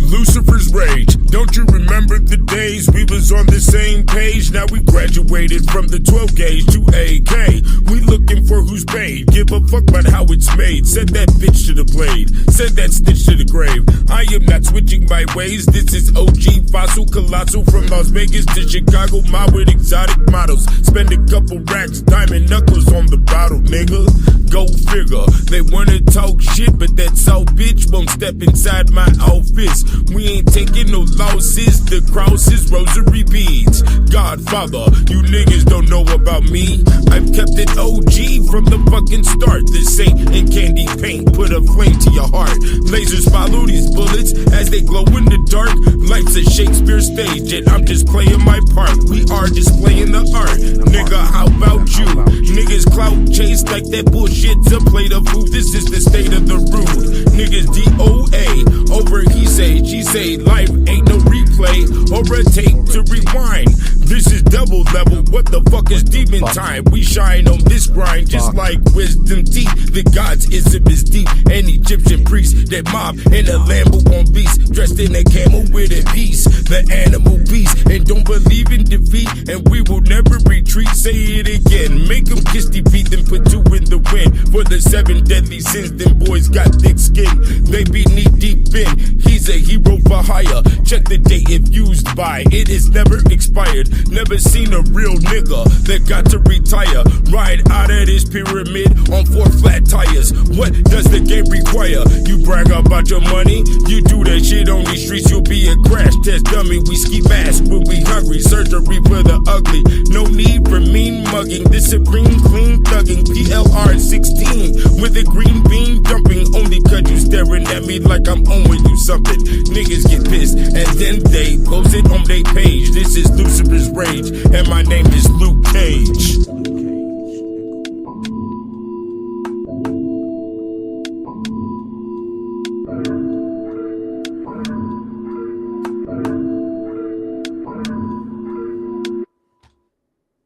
Lucifer's rage. Don't you remember the days we was on the same page? Now we graduated from the 12 gauge to AK. We looking for who's paid. Give a fuck about how it's made. Send that bitch to the blade. Send that stitch to the grave. I am not switching my ways. This is OG Fossil Colossal from Las Vegas to Chicago. My with exotic models. Spend a couple racks, diamond knuckles on the bottle, nigga. Go figure. They wanna talk shit, but that soft bitch won't step inside my office. We ain't taking no losses. The crosses, rosary beads. Godfather, you niggas don't know about me. I've kept it OG from the fucking start. This ain't in candy paint. Put a flame to your heart. Lasers follow these bullets as they glow in the dark. Life's a Shakespeare stage, and I'm just playing my part. We are displaying the art. Nigga, how about you? Niggas clout chase like that bullshit's a plate of food. This is the state of the rude. Niggas DOA over he say, she say. Life ain't no replay or a tape to rewind. This is double level. What the fuck is demon time? We shine on this grind just like wisdom teeth. The God's ism is deep. An Egyptian priest that mob in a Lambo on beast, dressed in a camel with a piece. The animal beast and don't believe in defeat, and we will never retreat. Say it again. Make them kiss the feet, then put two in the wind. For the 7 deadly sins, them boys got thick skin. They be knee deep in. He's a hero for hire. Check the date if used by. It is never expired. Never seen a real nigga that got to retire. Ride out of this pyramid on 4 flat tires. What does the game require? You brag about your money. You do that shit on these streets, you'll be a crash test dummy. We ski mask when we hungry. Surgery for the ugly. No need for mean mugging. This supreme clean thugging. PLR 16 with a green bean dumping. Only cause you staring at me like I'm owing you something. Niggas get pissed and then they post it on their page. This is Lucifer's rage and my name is Luke Cage.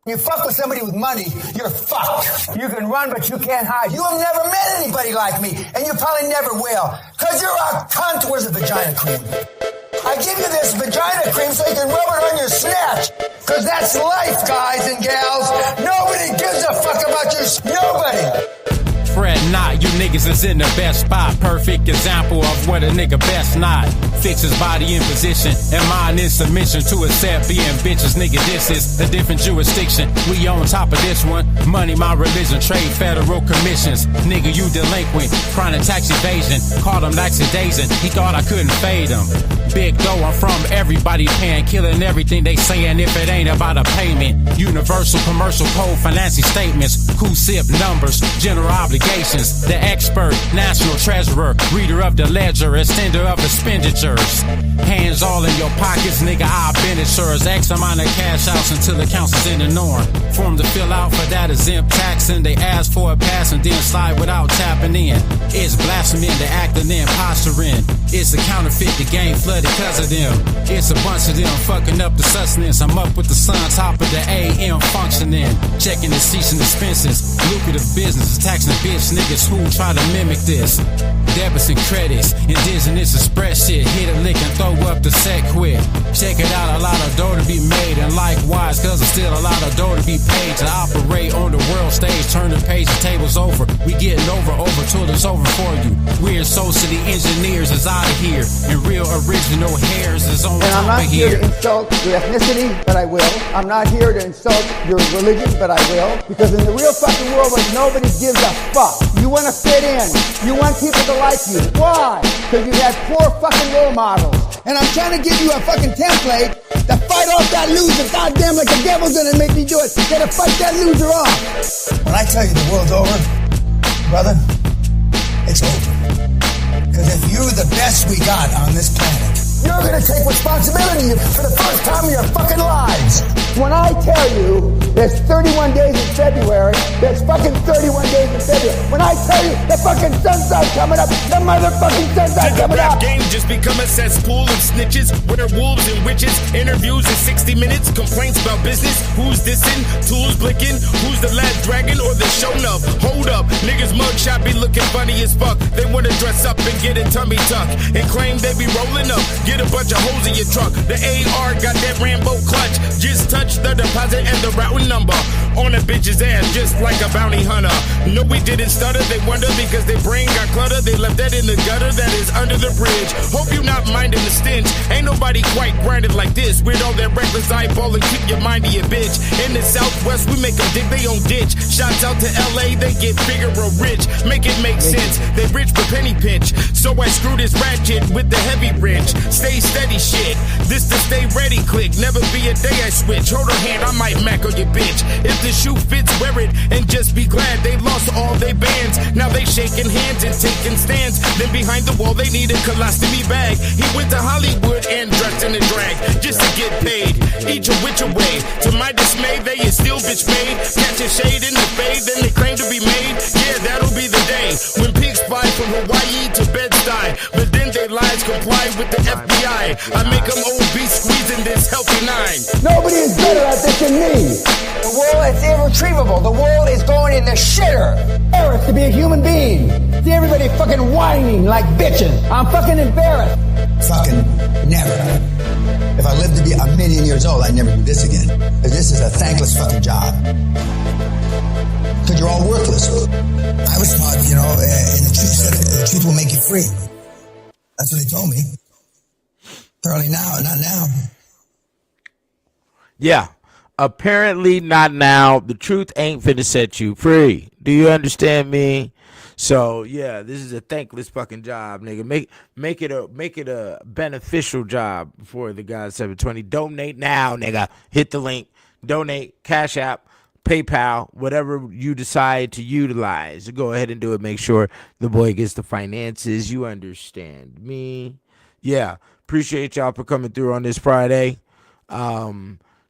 You fuck with somebody with money, you're fucked. You can run, but you can't hide. You have never met anybody like me, and you probably never will. Cause you're a cunt. Where's the vagina cream? I give you this vagina cream so you can rub it on your snatch. Cause that's life, guys and gals. Nobody gives a fuck about your nobody. Fret not, you niggas is in the best spot. Perfect example of what a nigga best not. Fix his body in position and mind in submission to accept being bitches. Nigga, this is a different jurisdiction. We on top of this one. Money, my religion, trade federal commissions. Nigga, you delinquent, chronic tax evasion. Caught him laxidazing, he thought I couldn't fade him. Big dough, I'm from everybody paying, killing everything they saying if it ain't about a payment. Universal commercial code financing statements, CUSIP numbers, general obligations. The expert, national treasurer, reader of the ledger, extender of expenditures. Hands all in your pockets, nigga, I've been insurers. X amount of cash outs until the accounts is in the norm. Form to fill out for that exempt tax, and they ask for a pass and then slide without tapping in. It's blasphemy, the acting and posturing. It's a counterfeit, the game flooded because of them. It's a bunch of them fucking up the sustenance. I'm up with the sun, top of the AM functioning. Checking the seats and expenses. Lucrative business, taxing bitch niggas who try to mimic this. Debits and credits, indigenous express shit. Hit a lick and throw up the set quick. Check it out, a lot of dough to be made, and likewise, cause there's still a lot of dough to be paid to operate on the world stage. Turn the page, the table's over. We getting over till it's over for you. Weird socially engineers is out of here, and real original hairs is on top of here. And I'm not here to insult your ethnicity, but I will. I'm not here to insult your religion, but I will. Because in the real fucking world where nobody gives a fuck, you want to fit in. You want people to like you. Why? Because you had poor fucking role models. And I'm trying to give you a fucking template to fight off that loser. Goddamn, like the devil's gonna make me do it. Gotta fight that loser off. When I tell you the world's over, brother, it's over. Because if you're the best we got on this planet, you're gonna take responsibility for the first time in your fucking lives. When I tell you there's 31 days in February, there's fucking 31 days in February. When I tell you the fucking sun's not coming up, the motherfucking sun's not coming up. Did the rap game just become a cesspool of snitches, werewolves and witches? Interviews in 60 minutes, complaints about business. Who's dissing? Tools blinking? Who's the last dragon or the show enough? Hold up, niggas mug mugshot be looking funny as fuck. They wanna dress up and get a tummy tuck and claim they be rolling up. Get a bunch of holes in your truck. The AR got that Rambo clutch. Just touch the deposit and the routing number on a bitch's ass, just like a bounty hunter. No, we didn't stutter. They wonder because their brain got cluttered. They left that in the gutter that is under the bridge. Hope you not minding the stench. Ain't nobody quite grinded like this. With all that reckless eyeball and keep your mind to your bitch. In the Southwest, we make them dig they own ditch. Shots out to LA, they get bigger or rich. Make it make sense. They rich but penny pinch. So I screw this ratchet with the heavy wrench. Stay steady shit. This the stay ready click. Never be a day I switch. Hold her hand, I might mack on your bitch. If the shoe fits, wear it and just be glad they lost all their bands. Now they shaking hands and taking stands. Then behind the wall they need a colostomy bag. He went to Hollywood and dressed in a drag just to get paid. Each a which away. To my dismay, they is still bitch made. Catch a shade in the fade, then they claim to be made. Yeah, that'll be the day when pigs fly from Hawaii to Bed-Stuy. But then they lies comply with the FBI. I make them obese squeezing this healthy nine. Nobody is better at this than me. The world is irretrievable. The world is going in the shitter. Embarrassed to be a human being. See everybody fucking whining like bitches. I'm fucking embarrassed. Fucking never. If I live to be 1,000,000 years old, I'd never do this again. This is a thankless fucking job. Because you're all worthless. I was taught, and the truth will make you free. That's what they told me. Apparently now, not now. Yeah. Apparently not now. The truth ain't finna set you free. Do you understand me? So yeah, this is a thankless fucking job, nigga. Make it a beneficial job for the God 720. Donate now, nigga. Hit the link. Donate. Cash App. PayPal, whatever you decide to utilize. Go ahead and do it. Make sure the boy gets the finances. You understand me? Yeah. Appreciate y'all for coming through on this Friday.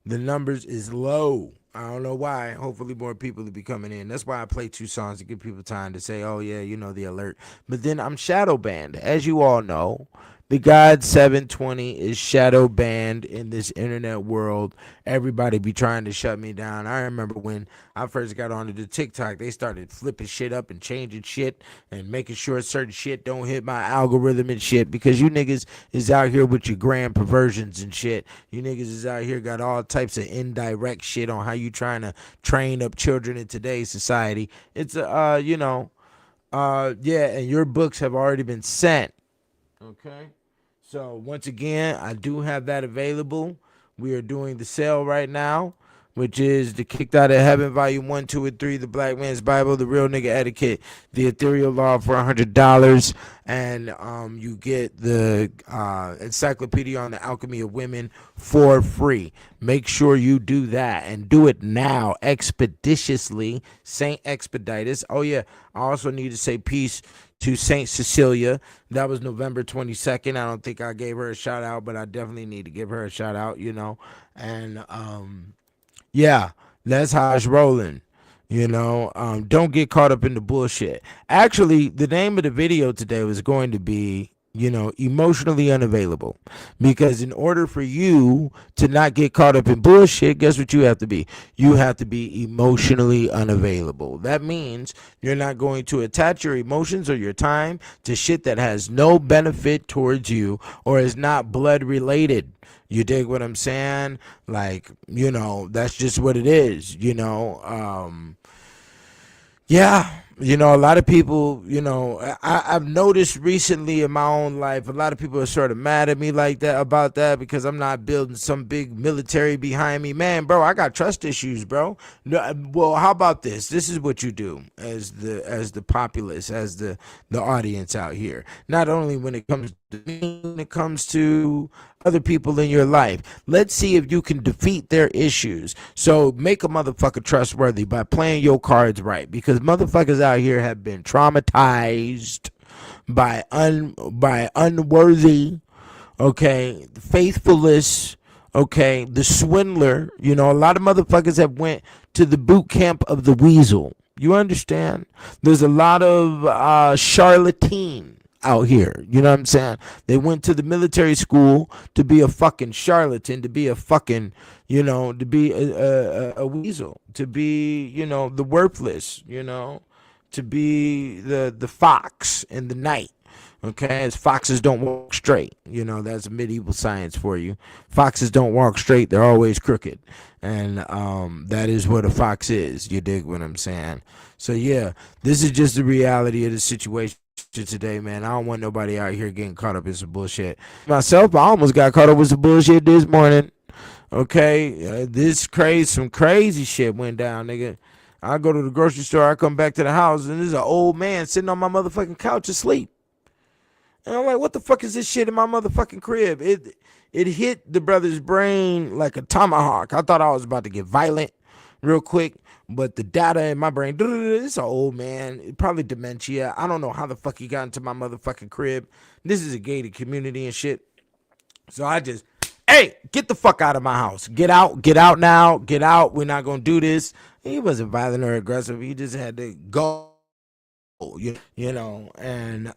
The numbers is low. I don't know why. Hopefully more people will be coming in. That's why I play 2 songs to give people time to say, oh yeah, the alert. But then I'm shadow banned. As you all know, the God 720 is shadow banned in this internet world. Everybody be trying to shut me down. I remember when I first got onto the TikTok, they started flipping shit up and changing shit and making sure certain shit don't hit my algorithm and shit, because you niggas is out here with your grand perversions and shit. You niggas is out here got all types of indirect shit on how you trying to train up children in today's society. It's yeah, and your books have already been sent. Okay. So once again, I do have that available. We are doing the sale right now, which is the Kicked Out of Heaven, Volume 1, 2, and 3, The Black Man's Bible, The Real Nigga Etiquette, The Ethereal Law for $100, and you get the Encyclopedia on the Alchemy of Women for free. Make sure you do that, and do it now, expeditiously. Saint Expeditus. Oh yeah, I also need to say peace to Saint Cecilia. That was November 22nd. I don't think I gave her a shout out, but I definitely need to give her a shout out, and yeah, that's how it's rolling. Don't get caught up in the bullshit. Actually, the name of the video today was going to be, emotionally unavailable, because in order for you to not get caught up in bullshit, guess what you have to be? You have to be emotionally unavailable. That means you're not going to attach your emotions or your time to shit that has no benefit towards you or is not blood related. You dig what I'm saying? Like, that's just what it is, yeah. A lot of people, I've noticed recently in my own life, a lot of people are sort of mad at me like that about that, because I'm not building some big military behind me. Man, bro, I got trust issues, bro. Well, how about this? This is what you do as the populace, as the audience out here. Not only when it comes to me, when it comes to other people in your life. Let's see if you can defeat their issues. So make a motherfucker trustworthy by playing your cards right, because motherfuckers out here have been traumatized by unworthy, okay, faithfulness, okay, the swindler. A lot of motherfuckers have went to the boot camp of the weasel. You understand? There's a lot of charlatan out here. You know what I'm saying? They went to the military school to be a fucking charlatan, to be a fucking, to be a weasel, to be, the worthless, to be the fox in the night. Okay, as foxes don't walk straight. You know, that's medieval science for you. Foxes don't walk straight, they're always crooked. And that is what a fox is. You dig what I'm saying? So yeah, this is just the reality of the situation today, man. I don't want nobody out here getting caught up in some bullshit. Myself, I almost got caught up with some bullshit this morning. Okay, some crazy shit went down, nigga. I go to the grocery store, I come back to the house, and there's an old man sitting on my motherfucking couch asleep. And I'm like, what the fuck is this shit in my motherfucking crib? It hit the brother's brain like a tomahawk. I thought I was about to get violent real quick, but the data in my brain, this an old man, probably dementia. I don't know how the fuck he got into my motherfucking crib. This is a gated community and shit. So I just, hey, get the fuck out of my house. Get out now, get out. We're not going to do this. He wasn't violent or aggressive. He just had to go, you know, and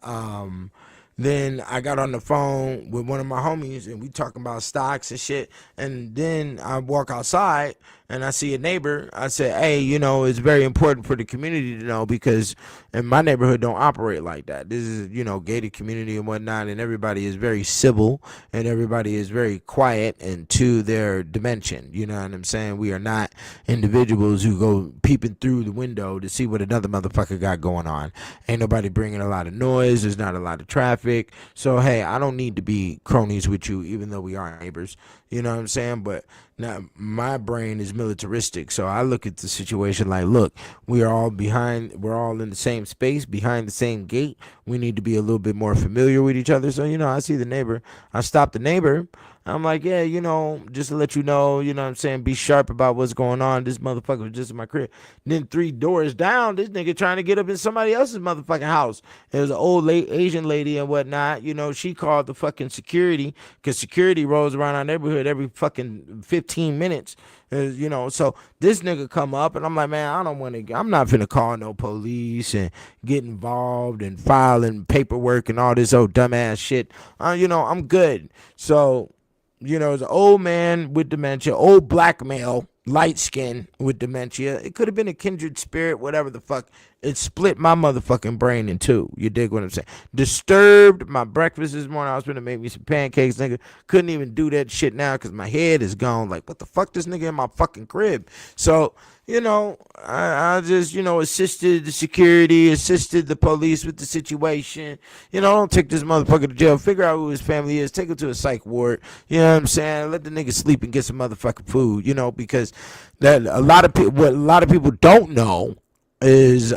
then I got on the phone with one of my homies and we talking about stocks and shit. And then I walk outside and I see a neighbor. I said, hey, you know, it's very important for the community to know because in my neighborhood don't operate like that. This is, you know, gated community and whatnot, and everybody is very civil and everybody is very quiet and to their dimension. You know what I'm saying? We are not individuals who go peeping through the window to see what another motherfucker got going on. Ain't nobody bringing a lot of noise. There's not a lot of traffic. So, hey, I don't need to be cronies with you, even though we are neighbors. You know what I'm saying? But now my brain is militaristic. So I look at the situation like, look, we're all in the same space, behind the same gate. We need to be a little bit more familiar with each other. So, you know, I see the neighbor. I stop the neighbor. I'm like, yeah, you know, just to let you know what I'm saying, be sharp about what's going on. This motherfucker was just in my crib. And then 3 doors down, this nigga trying to get up in somebody else's motherfucking house. It was an old Asian lady and whatnot. You know, she called the fucking security because security rolls around our neighborhood every fucking 15 minutes. You know, so this nigga come up and I'm like, man, I'm not finna call no police and get involved and filing paperwork and all this old dumbass shit. You know, I'm good. So, you know, it's an old man with dementia, old black male, light skin with dementia. It could have been a kindred spirit, whatever the fuck. It split my motherfucking brain in two. You dig what I'm saying? Disturbed my breakfast this morning. I was gonna make me some pancakes, nigga. Couldn't even do that shit now because my head is gone. Like, what the fuck, this nigga in my fucking crib? So, you know, I just, you know, assisted the security, assisted the police with the situation. You know, don't take this motherfucker to jail. Figure out who his family is. Take him to a psych ward. You know what I'm saying? Let the nigga sleep and get some motherfucking food. You know, because what a lot of people don't know is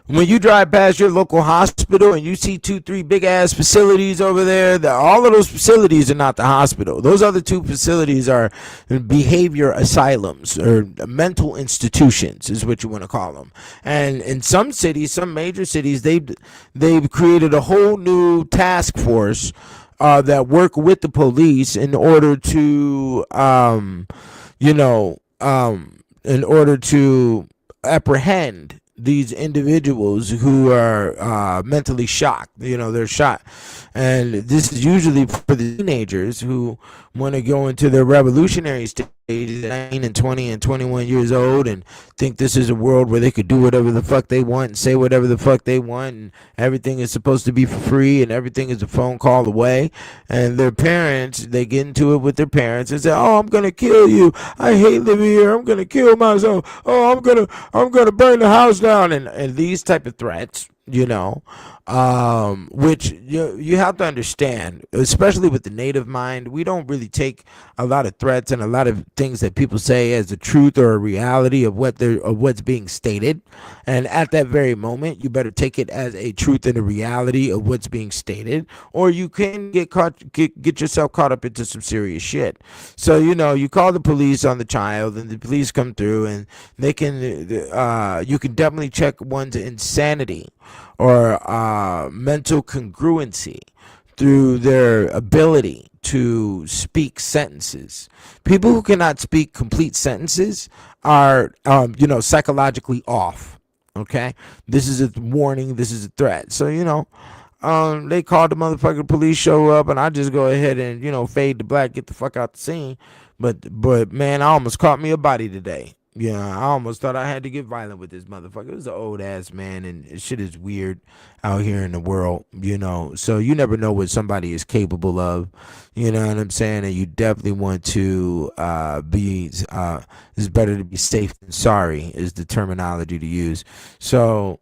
when you drive past your local hospital and you see 2-3 big ass facilities over there, all of those facilities are not the hospital. Those other 2 facilities are behavior asylums or mental institutions is what you want to call them. And in some cities, some major cities, they've created a whole new task force that work with the police in order to apprehend these individuals who are mentally shocked. You know, they're shot. And this is usually for the teenagers who want to go into their revolutionary stage, 19 and 20 and 21 years old, and think this is a world where they could do whatever the fuck they want and say whatever the fuck they want, and everything is supposed to be for free, and everything is a phone call away. And their parents, they get into it with their parents and say, oh, I'm gonna kill you, I hate living here, I'm gonna kill myself, oh, I'm gonna burn the house down, and these type of threats, you know, which you have to understand, especially with the native mind, we don't really take a lot of threats and a lot of things that people say as a truth or a reality of what's being stated. And at that very moment, you better take it as a truth and a reality of what's being stated, or you can get yourself caught up into some serious shit. So, you know, you call the police on the child, and the police come through, and they can you can definitely check one's insanity or mental congruency through their ability to speak sentences. People who cannot speak complete sentences are, psychologically off. Okay, this is a warning. This is a threat. So, you know, they called the motherfucking police, show up, and I just go ahead and, you know, fade to black, get the fuck out the scene. But man, I almost caught me a body today. Yeah, I almost thought I had to get violent with this motherfucker. It was an old ass man, and shit is weird out here in the world, So you never know what somebody is capable of, you know what I'm saying? And you definitely want to it's better to be safe than sorry is the terminology to use. So,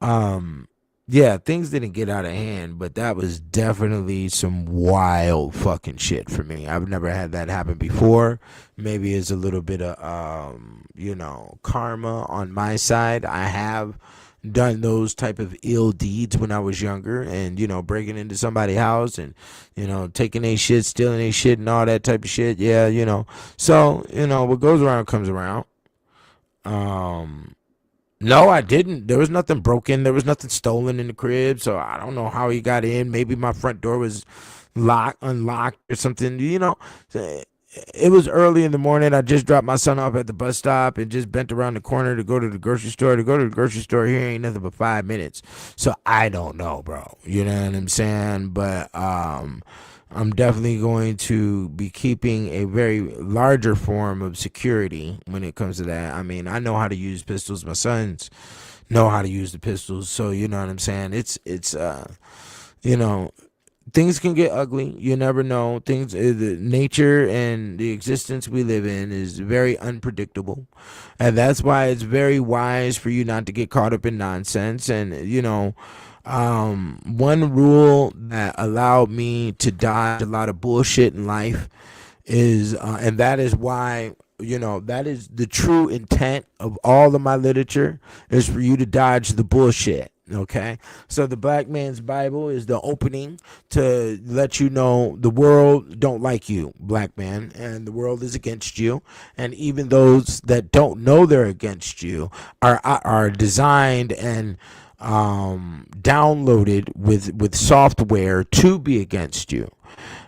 um, yeah, things didn't get out of hand, but that was definitely some wild fucking shit for me. I've never had that happen before. Maybe it's a little bit of karma on my side. I have done those type of ill deeds when I was younger, and breaking into somebody's house and taking their shit, stealing their shit, and all that type of shit. Yeah, So what goes around comes around. No, I didn't. There was nothing broken. There was nothing stolen in the crib. So I don't know how he got in. Maybe my front door was unlocked or something. It was early in the morning. I just dropped my son off at the bus stop and just bent around the corner to go to the grocery store. To go to the grocery store here ain't nothing but 5 minutes. So I don't know, bro. You know what I'm saying? But I'm definitely going to be keeping a very larger form of security when it comes to that. I mean, I know how to use pistols. My sons know how to use the pistols. So, you know what I'm saying? It's things can get ugly. You never know. The nature and the existence we live in is very unpredictable. And that's why it's very wise for you not to get caught up in nonsense. And, one rule that allowed me to dodge a lot of bullshit in life is, and that is why, that is the true intent of all of my literature, is for you to dodge the bullshit. Okay, so the Black Man's Bible is the opening to let you know the world don't like you, black man, and the world is against you, and even those that don't know they're against you are designed and downloaded with software to be against you.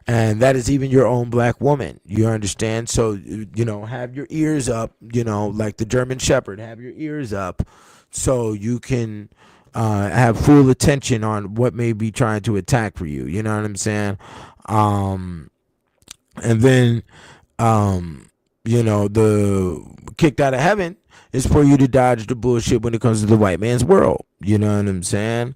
And that is even your own black woman. You understand? So, have your ears up, like the German Shepherd, have your ears up so you can have full attention on what may be trying to attack for you. You know what I'm saying? And then, the kicked out of heaven is for you to dodge the bullshit when it comes to the white man's world. You know what I'm saying?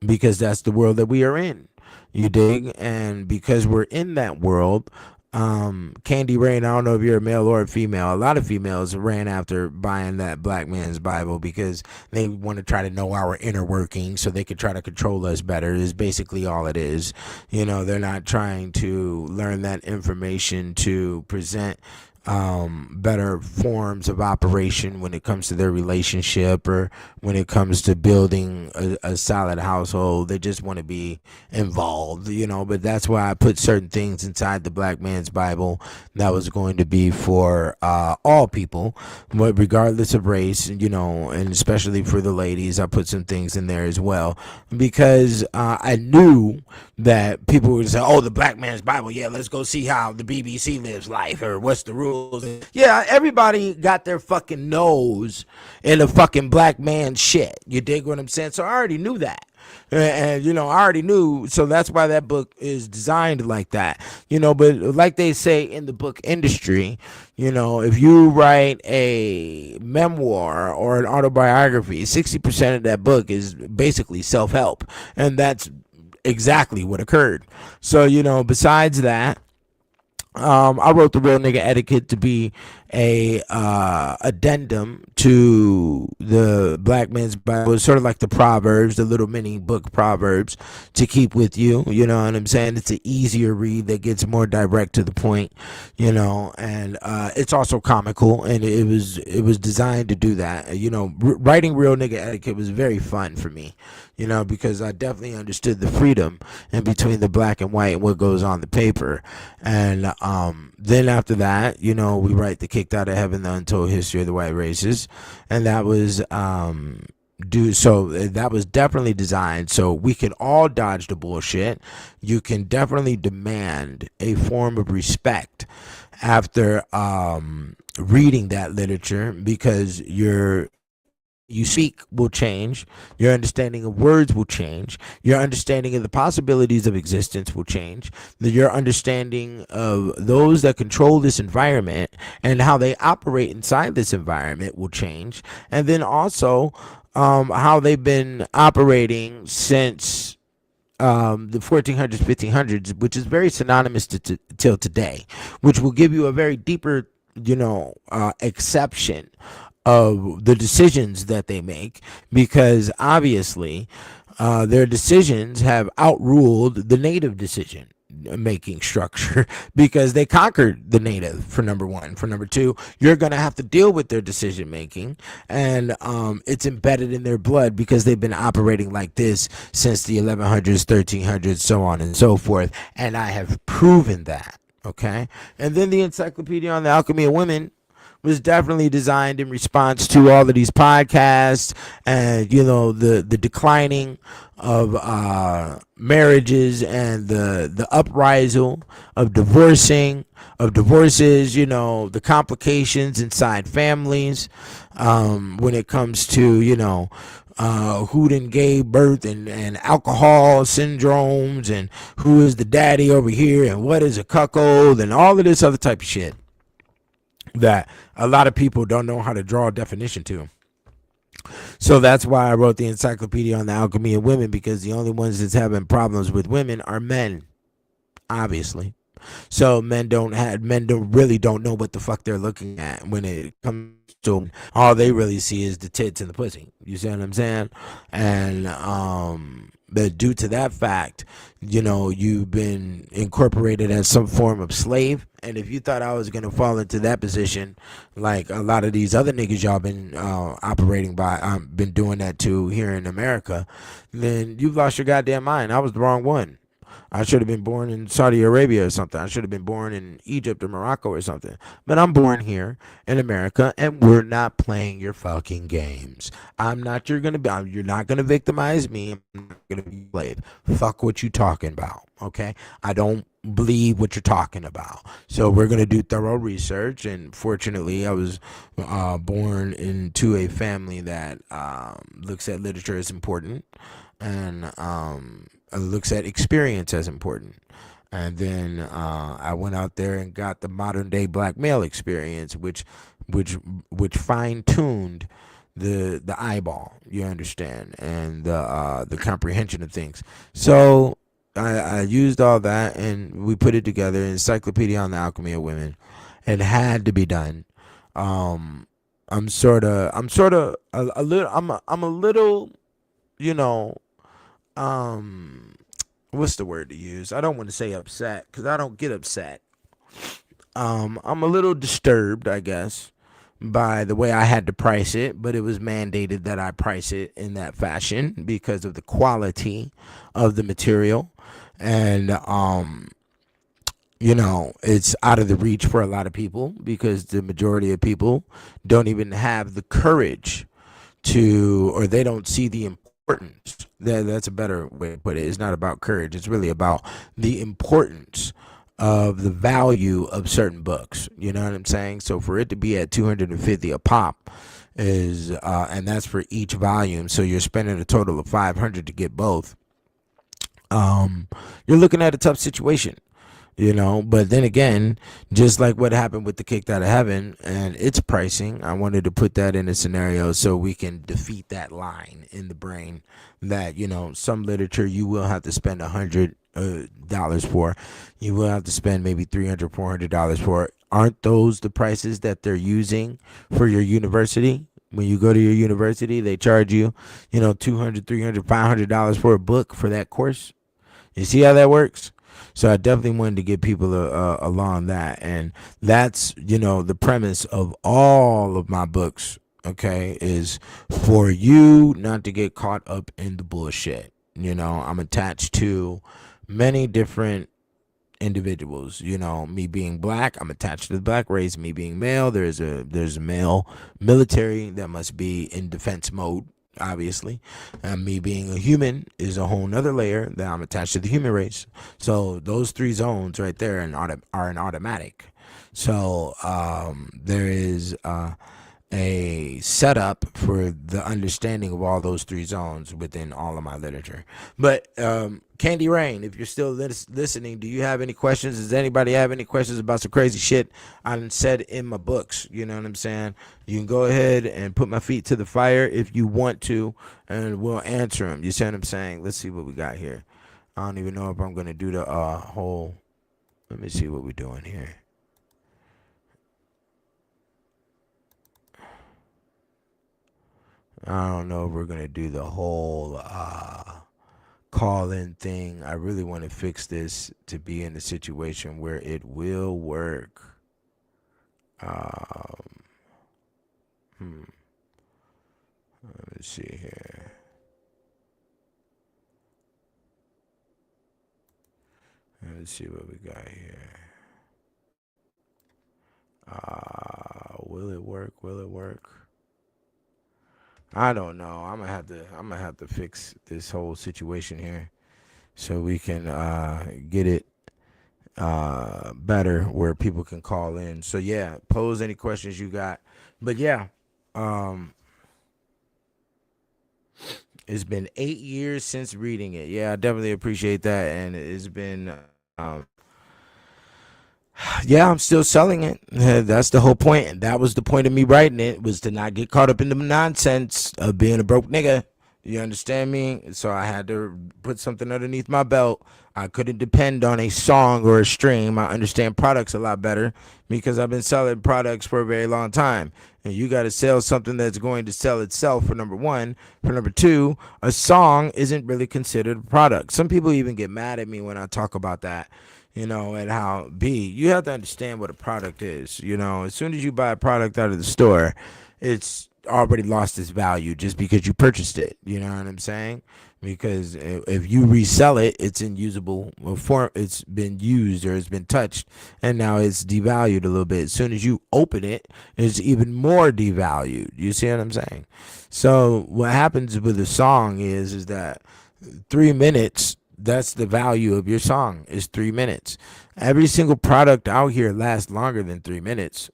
Because that's the world that we are in. You dig? And because we're in that world, Candy Rain, I don't know if you're a male or a female. A lot of females ran after buying that Black Man's Bible because they want to try to know our inner workings so they could try to control us better, is basically all it is. They're not trying to learn that information to present better forms of operation when it comes to their relationship or when it comes to building a solid household. They just want to be involved, but that's why I put certain things inside the Black Man's Bible that was going to be for all people, but regardless of race, and especially for the ladies, I put some things in there as well because I knew that people would say, oh, the Black Man's Bible, yeah, let's go see how the BBC lives life, or what's the rules. Yeah, everybody got their fucking nose in a fucking black man shit. You dig what I'm saying? So I already knew that. And I already knew, so that's why that book is designed like that. But like they say in the book industry, if you write a memoir or an autobiography, 60% of that book is basically self-help, and that's exactly what occurred. So besides that, I wrote the Real Nigga Etiquette to be a addendum to the Black Man's Bible. It's sort of like the Proverbs, the little mini book Proverbs to keep with you. You know what I'm saying? It's an easier read that gets more direct to the point. And it's also comical, and it was designed to do that. Writing Real Nigga Etiquette was very fun for me. Because I definitely understood the freedom in between the black and white and what goes on the paper. And then after that, we write the Kicked Out of Heaven, the Untold History of the White Races. And that was that was definitely designed so we can all dodge the bullshit. You can definitely demand a form of respect after reading that literature, because you're you speak will change. Your understanding of words will change. Your understanding of the possibilities of existence will change. Your understanding of those that control this environment and how they operate inside this environment will change. And then also how they've been operating since the 1400s, 1500s, which is very synonymous till today, which will give you a very deeper, exception of the decisions that they make, because obviously their decisions have outruled the native decision making structure because they conquered the native, for number one. For number two, you're going to have to deal with their decision making, and it's embedded in their blood because they've been operating like this since the 1100s, 1300s, so on and so forth, and I have proven that. Okay. And then the Encyclopedia on the Alchemy of Women was definitely designed in response to all of these podcasts and, the declining of marriages and the uprising of divorces, the complications inside families when it comes to, who done gave birth and alcohol syndromes and who is the daddy over here and what is a cuckold and all of this other type of shit that a lot of people don't know how to draw a definition to. So that's why I wrote the Encyclopedia on the Alchemy of Women, because the only ones that's having problems with women are men, obviously. So men don't really know what the fuck they're looking at when it comes to all they really see is the tits and the pussy. You see what I'm saying? And but due to that fact, you've been incorporated as some form of slave. And if you thought I was going to fall into that position, like a lot of these other niggas y'all been operating by, been doing that too here in America, then you've lost your goddamn mind. I was the wrong one. I should have been born in Saudi Arabia or something. I should have been born in Egypt or Morocco or something. But I'm born here in America, and we're not playing your fucking games. You're not gonna victimize me. I'm not gonna be a slave. Fuck what you talking about, okay? I don't believe what you're talking about. So we're gonna do thorough research, and fortunately, I was born into a family that looks at literature as important, and looks at experience as important. And then I went out there and got the modern day black male experience, which fine tuned the eyeball, you understand, and the comprehension of things. So I used all that and we put it together, Encyclopedia on the Alchemy of Women. It had to be done. I'm a little, what's the word to use? I don't want to say upset because I don't get upset. I'm a little disturbed, I guess, by the way I had to price it, but it was mandated that I price it in that fashion because of the quality of the material. And it's out of the reach for a lot of people because the majority of people don't even have the courage or they don't see the importance. That's a better way to put it. It's not about courage. It's really about the importance of the value of certain books. You know what I'm saying? So for it to be at $250 a pop is, and that's for each volume. So you're spending a total of $500 to get both. You're looking at a tough situation. But then again, just like what happened with the Kicked Out of Heaven and its pricing, I wanted to put that in a scenario so we can defeat that line in the brain that, some literature you will have to spend $100 for. You will have to spend maybe $300, $400 for. Aren't those the prices that they're using for your university? When you go to your university, they charge you, $200, $300, $500 for a book for that course. You see how that works? So I definitely wanted to get people along that. And that's, the premise of all of my books, okay, is for you not to get caught up in the bullshit. I'm attached to many different individuals. Me being black, I'm attached to the black race. Me being male, there's a male military that must be in defense mode. Obviously, and me being a human is a whole nother layer that I'm attached to the human race. So those three zones right there are an automatic. So there is a setup for the understanding of all those three zones within all of my literature. But Candy Rain, if you're still listening, do you have any questions? Does anybody have any questions about some crazy shit I said in my books? You know what I'm saying? You can go ahead and put my feet to the fire if you want to, and we'll answer them. You see what I'm saying? Let's see what we got here. I don't even know if I'm going to do the whole. Let me see what we're doing here. I don't know if we're going to do the whole call-in thing. I really want to fix this to be in a situation where it will work. Let me see here. Let's see what we got here. Will it work? Will it work? I don't know. I'm gonna have to fix this whole situation here so we can get it better where people can call in. So yeah, pose any questions you got. But yeah, it's been 8 years since reading it. Yeah, I definitely appreciate that, and it's been yeah, I'm still selling it. That's the whole point. And that was the point of me writing it, was to not get caught up in the nonsense of being a broke nigga. You understand me? So I had to put something underneath my belt. I couldn't depend on a song or a stream. I understand products a lot better because I've been selling products for a very long time. And you got to sell something that's going to sell itself, for number one. For number two, a song isn't really considered a product. Some people even get mad at me when I talk about that. You know, and how you have to understand what a product is. You know, as soon as you buy a product out of the store, it's already lost its value just because you purchased it. You know what I'm saying? Because if you resell it, it's in usable form. It's been used or it's been touched, and now it's devalued a little bit. As soon as you open it, it's even more devalued. You see what I'm saying? So what happens with a song is that 3 minutes. That's the value of your song, is 3 minutes. Every single product out here lasts longer than 3 minutes.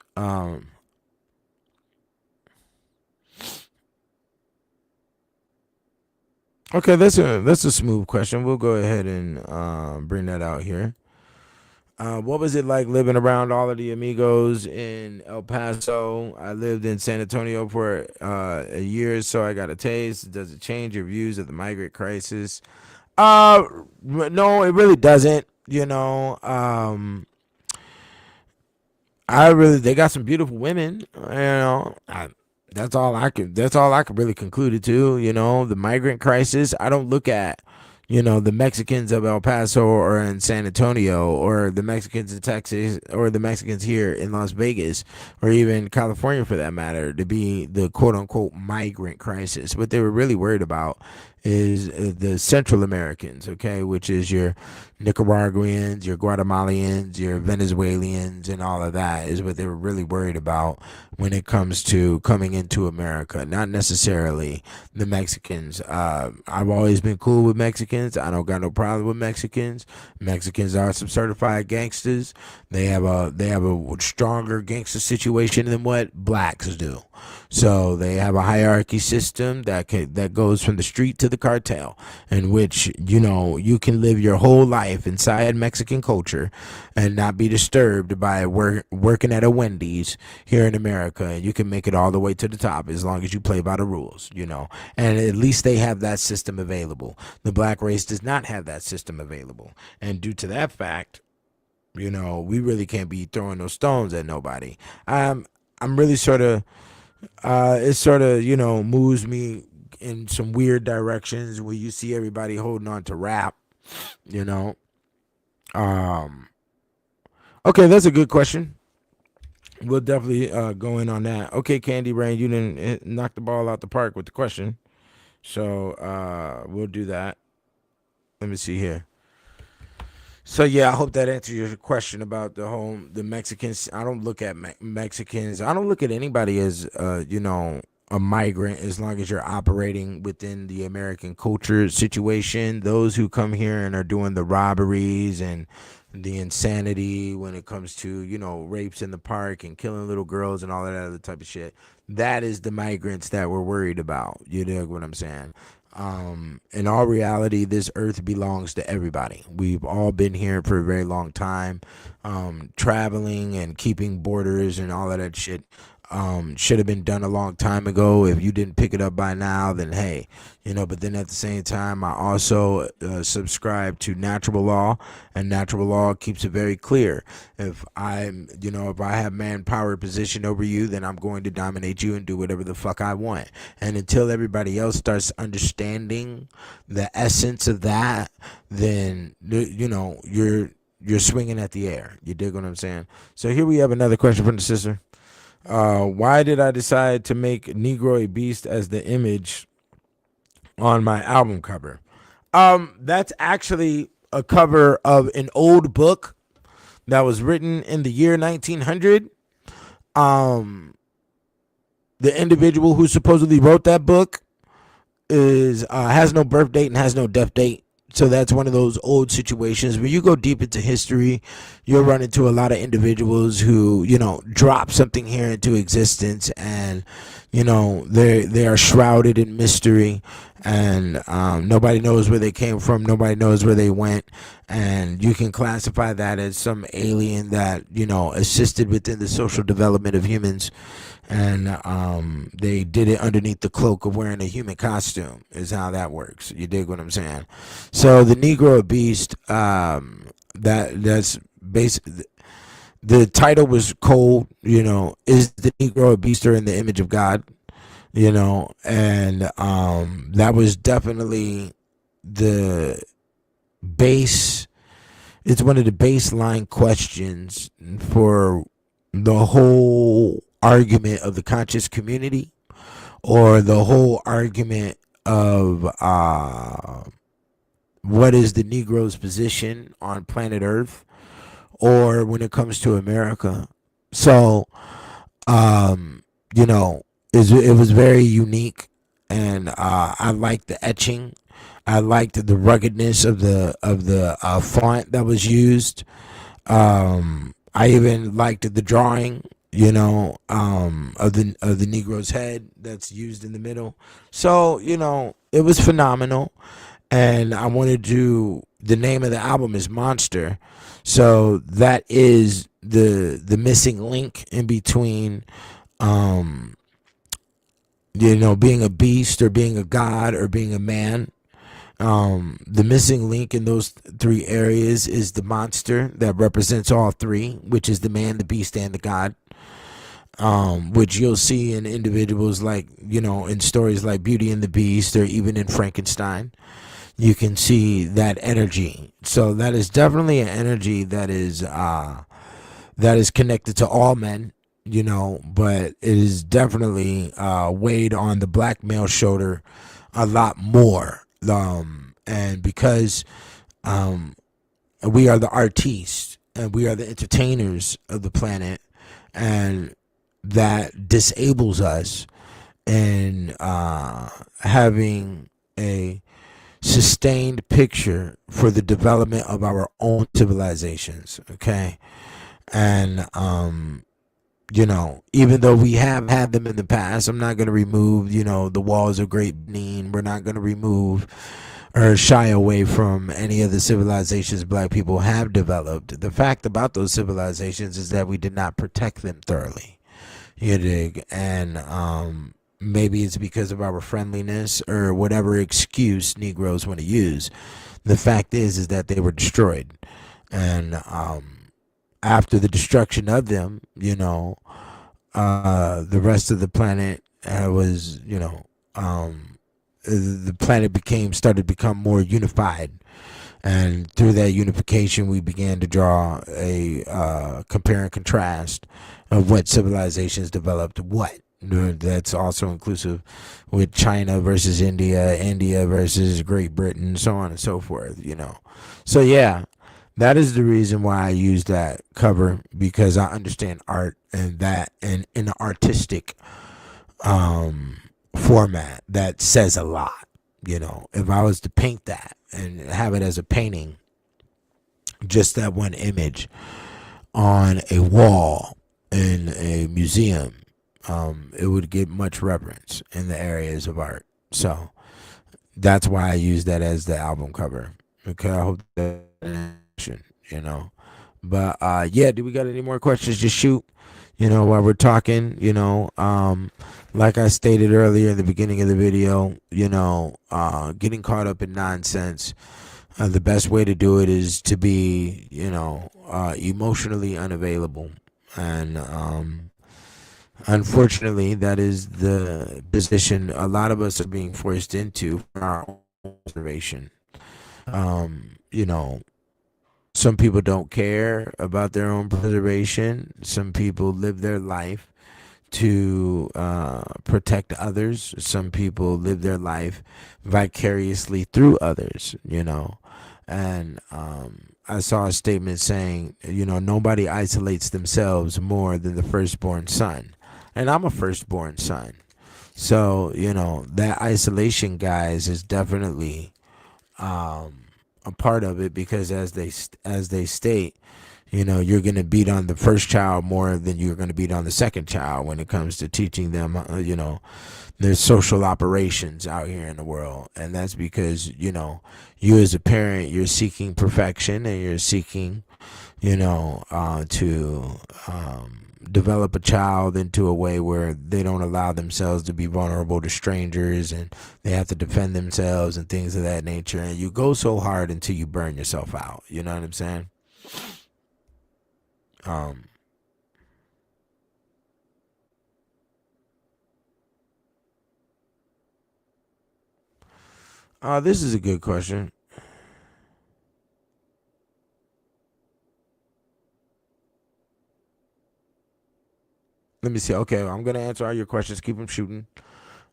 Okay, that's a smooth question. We'll go ahead and bring that out here. What was it like living around all of the amigos in El Paso? I lived in San Antonio for a year, so I got a taste. Does it change your views of the migrant crisis? No, it really doesn't. You know, they got some beautiful women. You know, that's all I could really conclude it to. You know, the migrant crisis. I don't look at, you know, the Mexicans of El Paso or in San Antonio, or the Mexicans in Texas, or the Mexicans here in Las Vegas, or even California for that matter, to be the quote unquote migrant crisis. What they were really worried about is the Central Americans, okay, which is your Nicaraguans, your Guatemalans, your Venezuelans, and all of that is what they were really worried about when it comes to coming into America, not necessarily the Mexicans. I've always been cool with Mexicans. I don't got no problem with Mexicans. Mexicans are some certified gangsters. They have a stronger gangster situation than what blacks do. So they have a hierarchy system that goes from the street to the cartel, in which, you know, you can live your whole life inside Mexican culture and not be disturbed by working at a Wendy's here in America, and you can make it all the way to the top as long as you play by the rules, you know. And at least they have that system available. The black race does not have that system available, and due to that fact, you know, we really can't be throwing those stones at nobody. I'm really sort of it sort of, you know, moves me in some weird directions where you see everybody holding on to rap, you know. Okay, that's a good question. We'll definitely go in on that. Okay, Candy Rain, you didn't knock the ball out the park with the question, so we'll do that. Let me see here. So yeah, I hope that answers your question about the Mexicans. I don't look at Mexicans. I don't look at anybody as you know, a migrant, as long as you're operating within the American culture situation. Those who come here and are doing the robberies and the insanity when it comes to, you know, rapes in the park and killing little girls and all that other type of shit. That is the migrants that we're worried about. You dig what I'm saying? In all reality, this earth belongs to everybody. We've all been here for a very long time, traveling and keeping borders and all of that shit. Should have been done a long time ago. If you didn't pick it up by now, then hey, you know. But then at the same time, I also subscribe to natural law, and natural law keeps it very clear. If I'm, you know, if I have manpower position over you, then I'm going to dominate you and do whatever the fuck I want. And until everybody else starts understanding the essence of that, then you know you're swinging at the air. You dig what I'm saying? So here we have another question from the sister. Why did I decide to make Negro a Beast as the image on my album cover? That's actually a cover of an old book that was written in the year 1900. The individual who supposedly wrote that book has no birth date and has no death date. So that's one of those old situations. When you go deep into history, you'll run into a lot of individuals who, you know, drop something here into existence, and, you know, they are shrouded in mystery, and nobody knows where they came from. Nobody knows where they went. And you can classify that as some alien that, you know, assisted within the social development of humans. And they did it underneath the cloak of wearing a human costume, is how that works. You dig what I'm saying? So the Negro Beast, that's basically, the title was cold, you know, is the Negro a beast or in the image of God? You know, and that was definitely the base. It's one of the baseline questions for the whole argument of the conscious community, or the whole argument of what is the Negro's position on planet Earth, or when it comes to America. So, you know, it was very unique, and I liked the etching. I liked the ruggedness of the font that was used. I even liked the drawing, you know, of the Negro's head that's used in the middle. So, you know, it was phenomenal. And I wanted to, the name of the album is Monster. So that is the missing link in between, you know, being a beast or being a god or being a man. The missing link in those three areas is the monster that represents all three, which is the man, the beast, and the god. Which you'll see in individuals like, you know, in stories like Beauty and the Beast, or even in Frankenstein. You can see that energy. So that is definitely an energy that is connected to all men, you know, but it is definitely weighed on the black male shoulder a lot more. And because we are the artists and we are the entertainers of the planet, and that disables us in having a sustained picture for the development of our own civilizations, okay? And you know, even though we have had them in the past, I'm not going to remove, you know, the walls of Great Benin. We're not going to remove or shy away from any of the civilizations black people have developed. The fact about those civilizations is that we did not protect them thoroughly. You dig? And maybe it's because of our friendliness or whatever excuse Negroes want to use. The fact is that they were destroyed. And after the destruction of them, you know, the rest of the planet was, you know, the planet started to become more unified. And through that unification, we began to draw a compare and contrast of what civilizations developed what. That's also inclusive with China versus India, India versus Great Britain, so on and so forth, you know. So yeah, that is the reason why I use that cover, because I understand art, and that in an artistic format that says a lot. You know, if I was to paint that and have it as a painting, just that one image on a wall in a museum, it would get much reverence in the areas of art. So that's why I use that as the album cover. Okay, I hope that, you know. But yeah, do we got any more questions? Just shoot. While we're talking, like I stated earlier in the beginning of the video, getting caught up in nonsense. The best way to do it is to be, emotionally unavailable. And unfortunately, that is the position a lot of us are being forced into for our own observation. Some people don't care about their own preservation. Some people live their life to protect others. Some people live their life vicariously through others, And I saw a statement saying, nobody isolates themselves more than the firstborn son. And I'm a firstborn son. So, that isolation, guys, is definitely a part of it, because as they state, you're going to beat on the first child more than you're going to beat on the second child when it comes to teaching them, there's social operations out here in the world. And that's because, you as a parent, you're seeking perfection, and you're seeking, to develop a child into a way where they don't allow themselves to be vulnerable to strangers, and they have to defend themselves and things of that nature. And you go so hard until you burn yourself out. You know what I'm saying? This is a good question. Let me see. Okay, I'm gonna answer all your questions. Keep them shooting.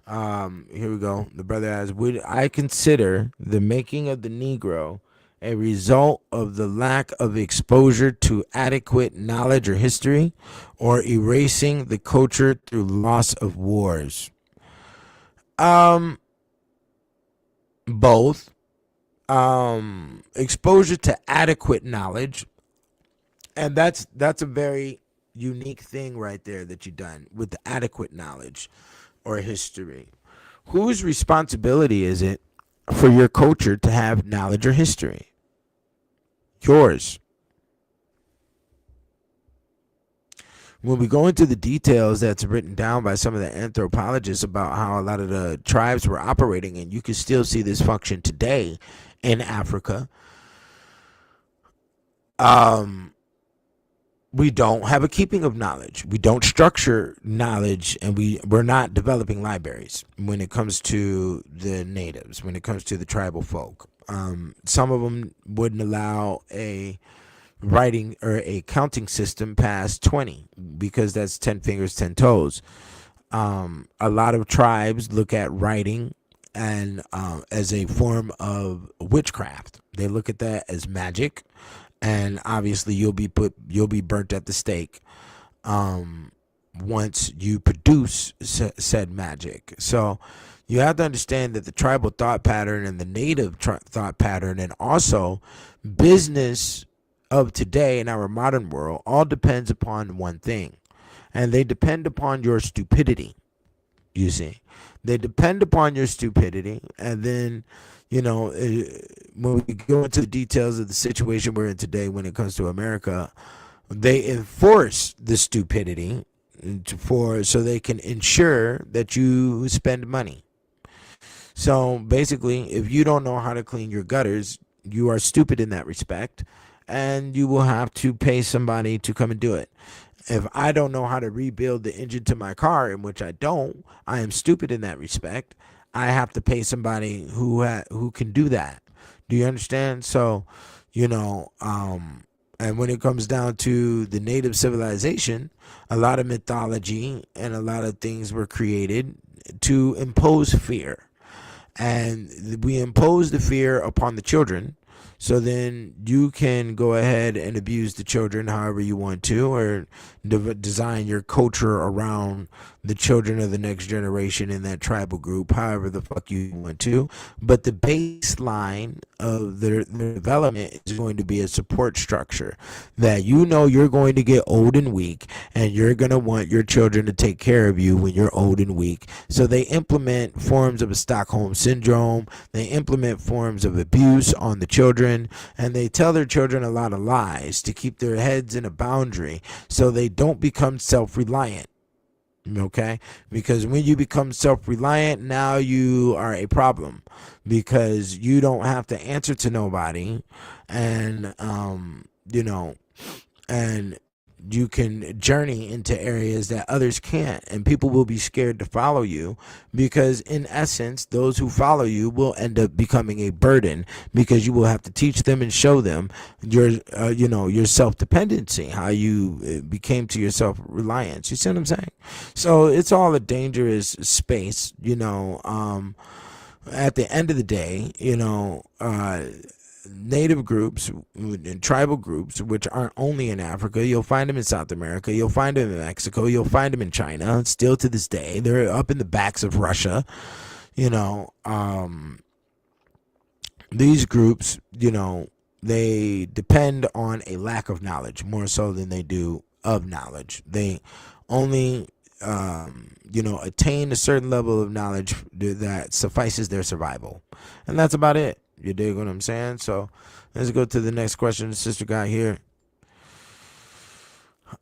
Here we go. The brother asks, would I consider the making of the Negro a result of the lack of exposure to adequate knowledge or history, or erasing the culture through loss of wars? Both. Exposure to adequate knowledge, and that's a very unique thing right there that you've done with the adequate knowledge or history. Whose responsibility is it for your culture to have knowledge or history? Yours. When we go into the details that's written down by some of the anthropologists about how a lot of the tribes were operating, and you can still see this function today in Africa, we don't have a keeping of knowledge. We don't structure knowledge, and we're not developing libraries when it comes to the natives, when it comes to the tribal folk. Some of them wouldn't allow a writing or a counting system past 20, because that's 10 fingers, 10 toes. A lot of tribes look at writing and as a form of witchcraft. They look at that as magic, and obviously you'll be burnt at the stake once you produce said magic. So you have to understand that the tribal thought pattern and the native thought pattern, and also business of today in our modern world, all depends upon one thing, and they depend upon your stupidity. You see, they depend upon your stupidity. And then, when we go into the details of the situation we're in today when it comes to America, they enforce the stupidity so they can ensure that you spend money. So basically, if you don't know how to clean your gutters, you are stupid in that respect, and you will have to pay somebody to come and do it. If I don't know how to rebuild the engine to my car, in which I don't, I am stupid in that respect. I have to pay somebody who can do that. Do you understand? So, and when it comes down to the native civilization, a lot of mythology and a lot of things were created to impose fear. And we impose the fear upon the children, so then you can go ahead and abuse the children however you want to, or design your culture around the children of the next generation in that tribal group, however the fuck you want to. But the baseline of their development is going to be a support structure that you're going to get old and weak, and you're going to want your children to take care of you when you're old and weak. So they implement forms of a Stockholm syndrome. They implement forms of abuse on the children, and they tell their children a lot of lies to keep their heads in a boundary so they don't become self-reliant. Okay, because when you become self-reliant, now you are a problem, because you don't have to answer to nobody, and and you can journey into areas that others can't, and people will be scared to follow you, because in essence those who follow you will end up becoming a burden, because you will have to teach them and show them your your self-dependency, how you became to your self-reliance. You see what I'm saying? So it's all a dangerous space, at the end of the day. Native groups and tribal groups, which aren't only in Africa, you'll find them in South America, you'll find them in Mexico, you'll find them in China. Still to this day, they're up in the backs of Russia. These groups, they depend on a lack of knowledge more so than they do of knowledge. They only attain a certain level of knowledge that suffices their survival, and that's about it. You dig what I'm saying? So let's go to the next question the sister got here.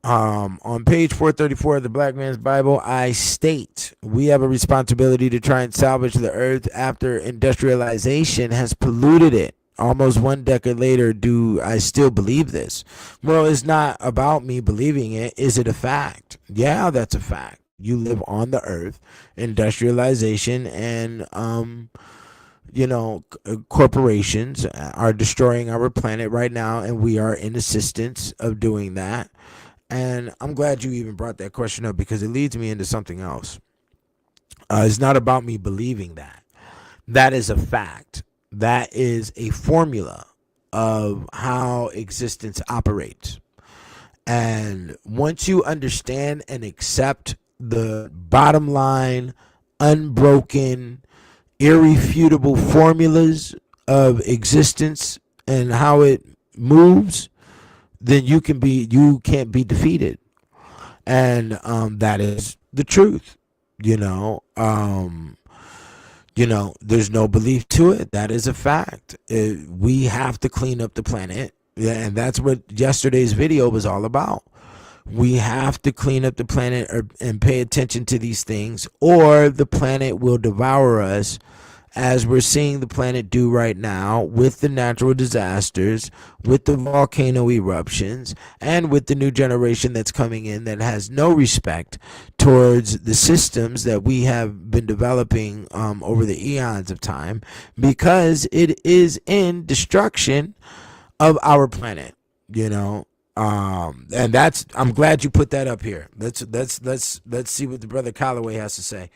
On page 434 of the Black Man's Bible, I state, we have a responsibility to try and salvage the earth after industrialization has polluted it. Almost 1 decade later, do I still believe this? Well, it's not about me believing it. Is it a fact? Yeah, that's a fact. You live on the earth. Industrialization and corporations are destroying our planet right now, and we are in assistance of doing that. And I'm glad you even brought that question up, because it leads me into something else. It's not about me believing that. That is a fact. That is a formula of how existence operates. And once you understand and accept the bottom line, unbroken, irrefutable formulas of existence and how it moves, then you can't be defeated. And that is the truth. There's no belief to it. That is a fact. We have to clean up the planet, and that's what yesterday's video was all about. We have to clean up the planet and pay attention to these things, or the planet will devour us, as we're seeing the planet do right now with the natural disasters, with the volcano eruptions, and with the new generation that's coming in that has no respect towards the systems that we have been developing over the eons of time, because it is in destruction of our planet, and that's, I'm glad you put that up here. Let's see what the brother Calloway has to say.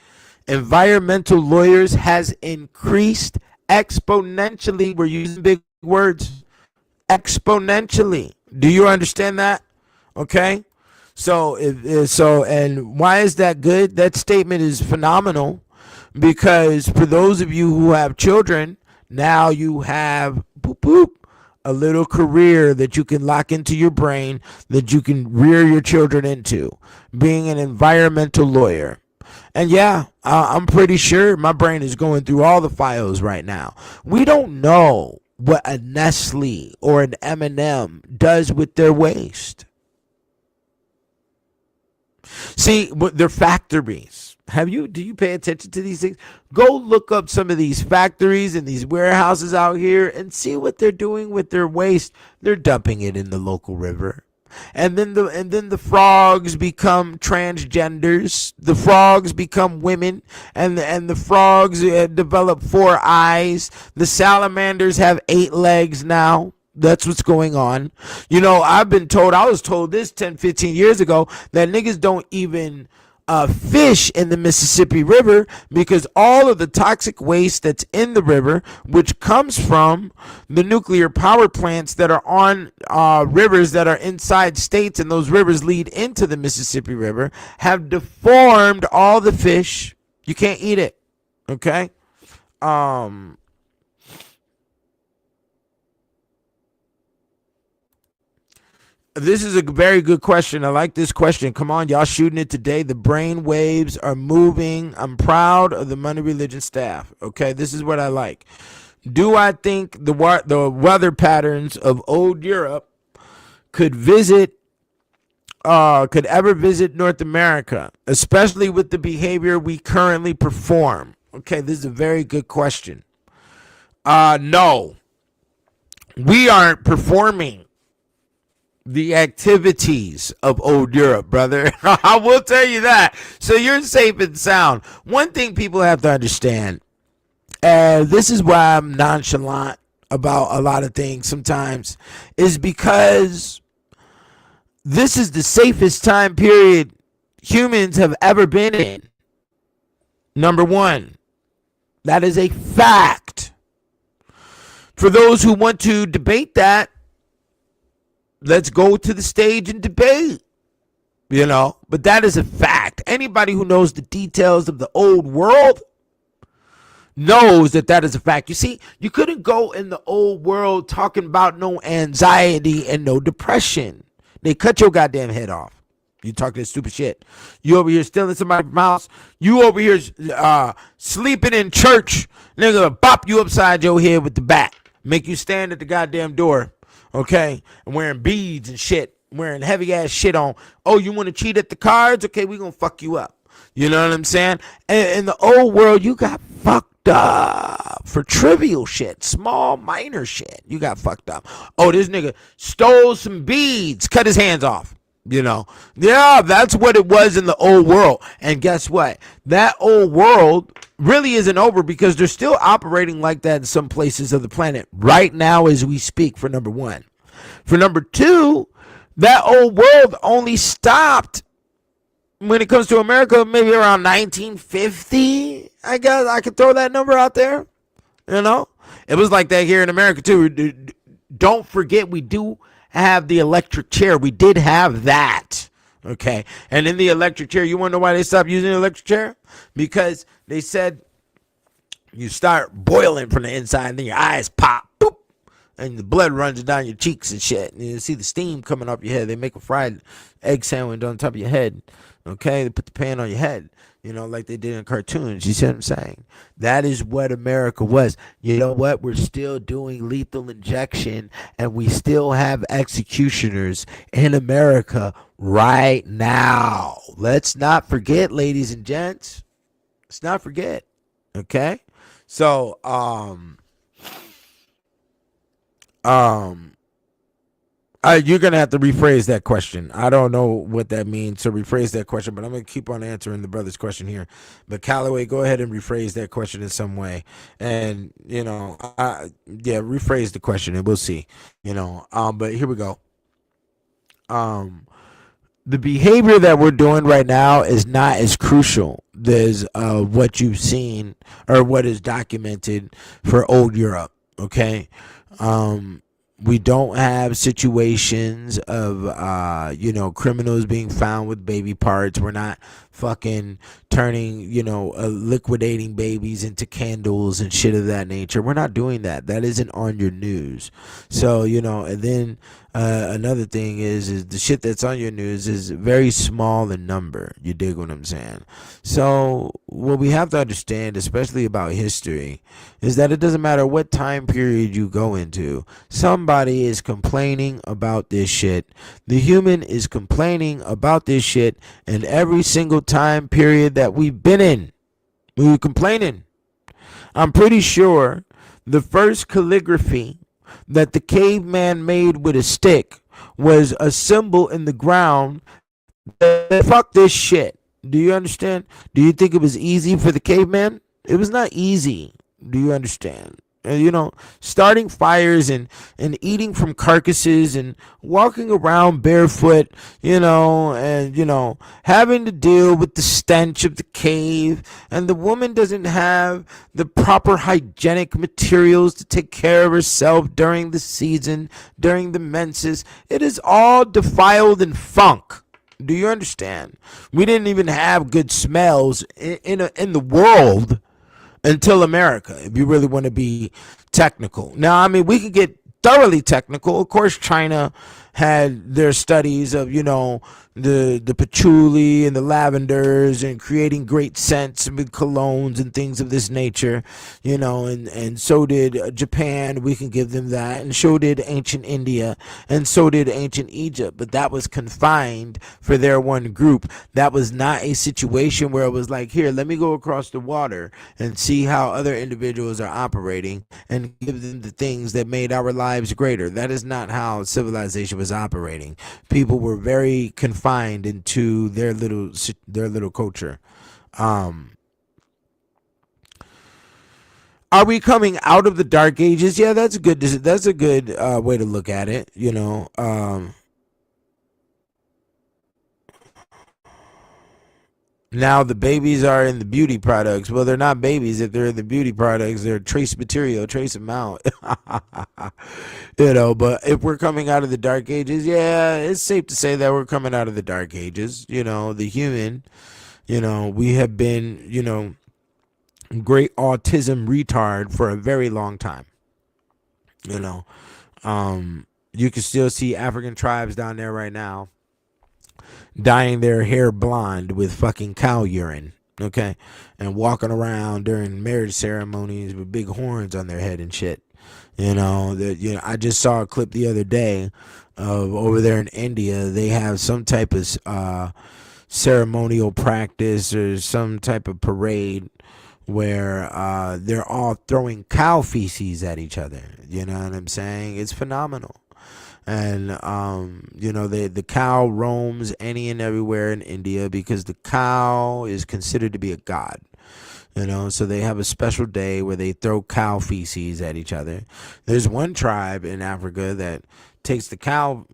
Environmental lawyers has increased exponentially. We're using big words. Exponentially. Do you understand that? Okay. So and why is that good? That statement is phenomenal, because for those of you who have children, now you have a little career that you can lock into your brain, that you can rear your children into, being an environmental lawyer. And yeah, I'm pretty sure my brain is going through all the files right now. We don't know what a Nestle or an M&M does with their waste. See, they're factories. Do you pay attention to these things? Go look up some of these factories and these warehouses out here and see what they're doing with their waste. They're dumping it in the local river. And then the frogs become transgenders. The frogs become women, and the frogs develop 4 eyes. The salamanders have 8 legs now. That's what's going on. I was told this 10, 15 years ago, that niggas don't even fish in the Mississippi River because all of the toxic waste that's in the river, which comes from the nuclear power plants that are on rivers that are inside states, and those rivers lead into the Mississippi River, have deformed all the fish. You can't eat it. Okay? This is a very good question. I like this question. Come on, y'all shooting it today. The brain waves are moving. I'm proud of the Money Religion staff. Okay, this is what I like. Do I think the weather patterns of old Europe could ever visit North America, especially with the behavior we currently perform? Okay, this is a very good question. No, we aren't performing the activities of old Europe, brother. I will tell you that. So you're safe and sound. One thing people have to understand, and this is why I'm nonchalant about a lot of things sometimes, is because this is the safest time period humans have ever been in. Number one, that is a fact. For those who want to debate that, let's go to the stage and debate, but that is a fact. Anybody who knows the details of the old world knows that is a fact. You see, you couldn't go in the old world talking about no anxiety and no depression. They cut your goddamn head off. You talking this stupid shit. You over here stealing somebody's mouse. You over here sleeping in church. Nigga, bop you upside your head with the bat. Make you stand at the goddamn door. Okay, and wearing beads and shit, wearing heavy ass shit on. Oh, you want to cheat at the cards? Okay, we gonna fuck you up. You know what I'm saying? And in the old world, you got fucked up for trivial shit, small, minor shit. You got fucked up. Oh, this nigga stole some beads, cut his hands off. Yeah, that's what it was in the old world. And guess what? That old world really isn't over because they're still operating like that in some places of the planet right now as we speak, for number one. For number two, that old world only stopped when it comes to America maybe around 1950. I guess I could throw that number out there. It was like that here in America too. Don't forget, we do have the electric chair. We did have that. Okay. And in the electric chair, you want to know why they stopped using the electric chair? Because they said you start boiling from the inside and then your eyes pop, boop, and the blood runs down your cheeks and shit. And you see the steam coming up your head. They make a fried egg sandwich on top of your head. Okay. They put the pan on your head, like they did in cartoons. You see what I'm saying? That is what America was. You know what? We're still doing lethal injection and we still have executioners in America right now. Let's not forget, ladies and gents. Let's not forget. Okay? So, you're going to have to rephrase that question. I don't know what that means, so rephrase that question, but I'm going to keep on answering the brother's question here. But Callaway, go ahead and rephrase that question in some way. And, rephrase the question and we'll see, but here we go. The behavior that we're doing right now is not as crucial as what you've seen or what is documented for old Europe, okay? We don't have situations of, criminals being found with baby parts. We're not fucking turning, liquidating babies into candles and shit of that nature. We're not doing that. That isn't on your news. So, and then another thing is the shit that's on your news is very small in number. You dig what I'm saying? So what we have to understand, especially about history, is that it doesn't matter what time period you go into. Somebody is complaining about this shit. The human is complaining about this shit in every single time period that we've been in. We were complaining. I'm pretty sure the first calligraphy that the caveman made with a stick was a symbol in the ground. Fuck this shit. Do you understand? Do you think it was easy for the caveman? It was not easy. Do you understand? starting fires and eating from carcasses and walking around barefoot, and having to deal with the stench of the cave. And the woman doesn't have the proper hygienic materials to take care of herself during the season, during the menses. It is all defiled and funk. Do you understand? We didn't even have good smells in the world until America, if you really want to be technical. Now, I mean, we could get thoroughly technical. Of course, China had their studies of, the patchouli and the lavenders and creating great scents with colognes and things of this nature, and so did Japan. We can give them that. And so did ancient India, and so did ancient Egypt. But that was confined for their one group. That was not a situation where it was like, here, let me go across the water and see how other individuals are operating and give them the things that made our lives greater. That is not how civilization was operating. People were very confined into their little culture. Are we coming out of the dark ages? Yeah, that's a good way to look at it. Now the babies are in the beauty products. Well, they're not babies if they're in the beauty products. They're trace material, trace amount. But if we're coming out of the dark ages, yeah, it's safe to say that we're coming out of the dark ages. The human, we have been, great autism retard for a very long time. You can still see African tribes down there right now dyeing their hair blonde with fucking cow urine, okay, and walking around during marriage ceremonies with big horns on their head and shit. I just saw a clip the other day of over there in India. They have some type of ceremonial practice or some type of parade where they're all throwing cow feces at each other. You know what I'm saying? It's phenomenal. And the cow roams any and everywhere in India because the cow is considered to be a god. So they have a special day where they throw cow feces at each other. There's one tribe in Africa that takes the cow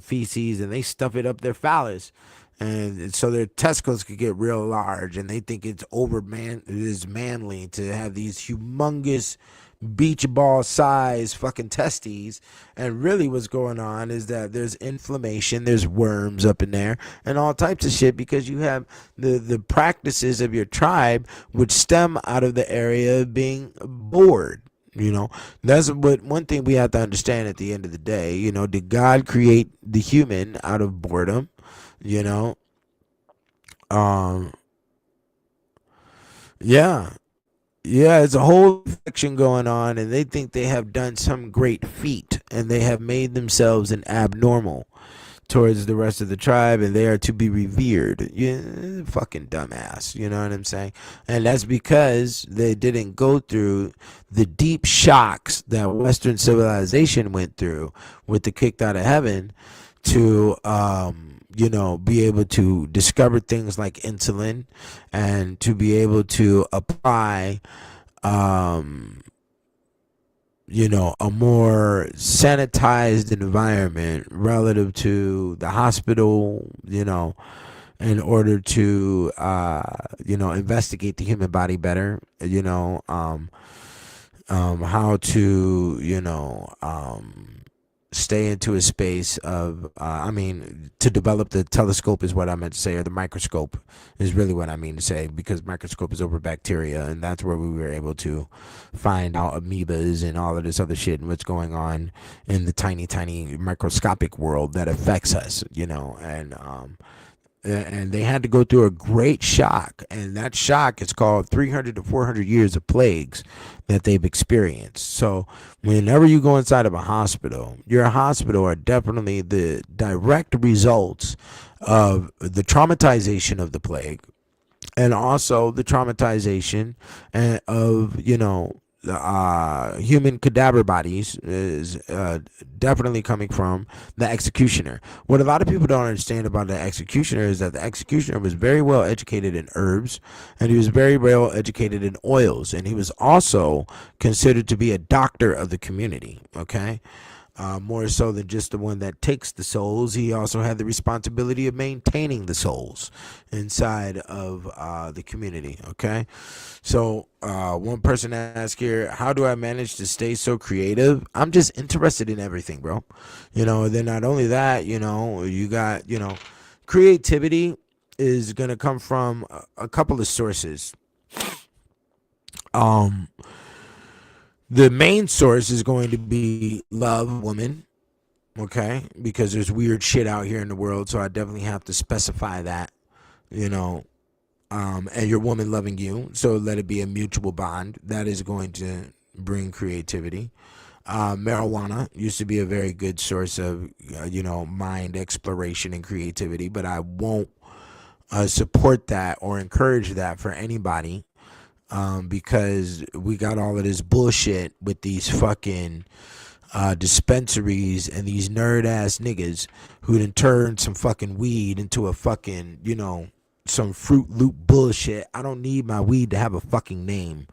feces and they stuff it up their phallus, and so their testicles could get real large, and they think it is manly to have these humongous beach ball size fucking testes. And really what's going on is that there's inflammation, there's worms up in there and all types of shit, because you have the practices of your tribe which stem out of the area of being bored. That's what one thing we have to understand at the end of the day. Did God create the human out of boredom? Yeah, it's a whole fiction going on, and they think they have done some great feat, and they have made themselves an abnormal towards the rest of the tribe, and they are to be revered. Yeah, fucking dumbass, you know what I'm saying? And that's because they didn't go through the deep shocks that Western civilization went through with the kicked out of heaven to be able to discover things like insulin and to be able to apply, a more sanitized environment relative to the hospital, in order to, investigate the human body better, how to, stay into a space of, to develop the telescope is what I meant to say, or the microscope is really what I mean to say, because microscope is over bacteria, and that's where we were able to find out amoebas and all of this other shit and what's going on in the tiny, tiny microscopic world that affects us, and they had to go through a great shock, and that shock is called 300 to 400 years of plagues that they've experienced. So whenever you go inside of a hospital, your hospital are definitely the direct results of the traumatization of the plague, and also the traumatization of human cadaver bodies is definitely coming from the executioner. What a lot of people don't understand about the executioner is that the executioner was very well educated in herbs, and he was very well educated in oils, and he was also considered to be a doctor of the community. Okay. More so than just the one that takes the souls, he also had the responsibility of maintaining the souls inside of the community. Okay, so one person asked here, how do I manage to stay so creative? I'm just interested in everything, bro. Then not only that, you got, creativity is gonna come from a couple of sources. The main source is going to be love, woman, okay? Because there's weird shit out here in the world, so I definitely have to specify that, and your woman loving you, so let it be a mutual bond. That is going to bring creativity. Marijuana used to be a very good source of, mind exploration and creativity, but I won't support that or encourage that for anybody. Because we got all of this bullshit with these fucking dispensaries and these nerd ass niggas who done turned some fucking weed into a fucking, some Fruit Loop bullshit. I don't need my weed to have a fucking name,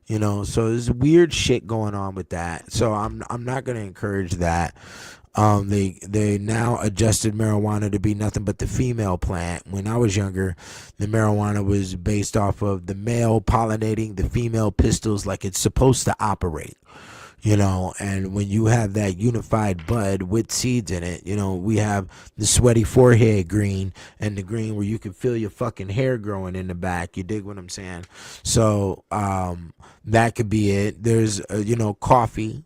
so there's weird shit going on with that. So I'm not going to encourage that. They now adjusted marijuana to be nothing but the female plant. When I was younger, the marijuana was based off of the male pollinating the female pistils like it's supposed to operate. And when you have that unified bud with seeds in it, we have the sweaty forehead green and the green where you can feel your fucking hair growing in the back. You dig what I'm saying? So that could be it. There's, coffee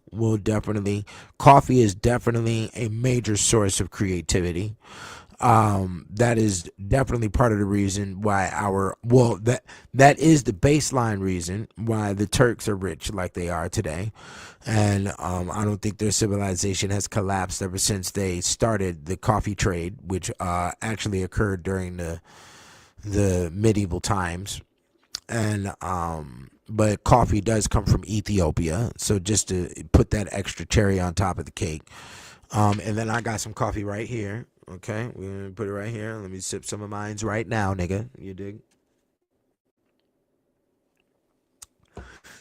is definitely a major source of creativity. That is definitely part of the reason why that is the baseline reason why the Turks are rich like they are today. And I don't think their civilization has collapsed ever since they started the coffee trade, which actually occurred during the medieval times. And but coffee does come from Ethiopia, so just to put that extra cherry on top of the cake. And then I got some coffee right here. Okay, we're gonna put it right here. Let me sip some of mine right now, nigga. You dig?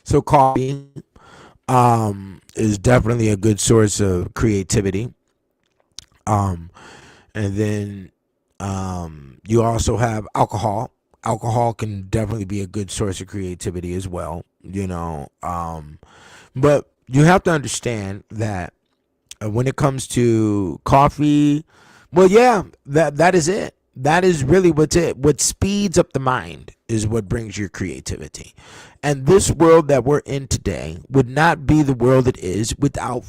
So coffee is definitely a good source of creativity. And then you also have alcohol. Alcohol can definitely be a good source of creativity as well, but you have to understand that when it comes to coffee, that is it. That is really what's it. What speeds up the mind is what brings your creativity. And this world that we're in today would not be the world it is without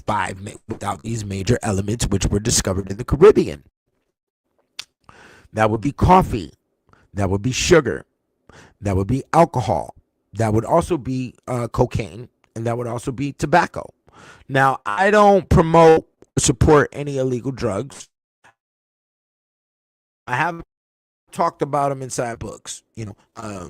these major elements which were discovered in the Caribbean. That would be coffee. That would be sugar. That would be alcohol. That would also be cocaine. And that would also be tobacco. Now, I don't promote or support any illegal drugs. I have talked about them inside books. I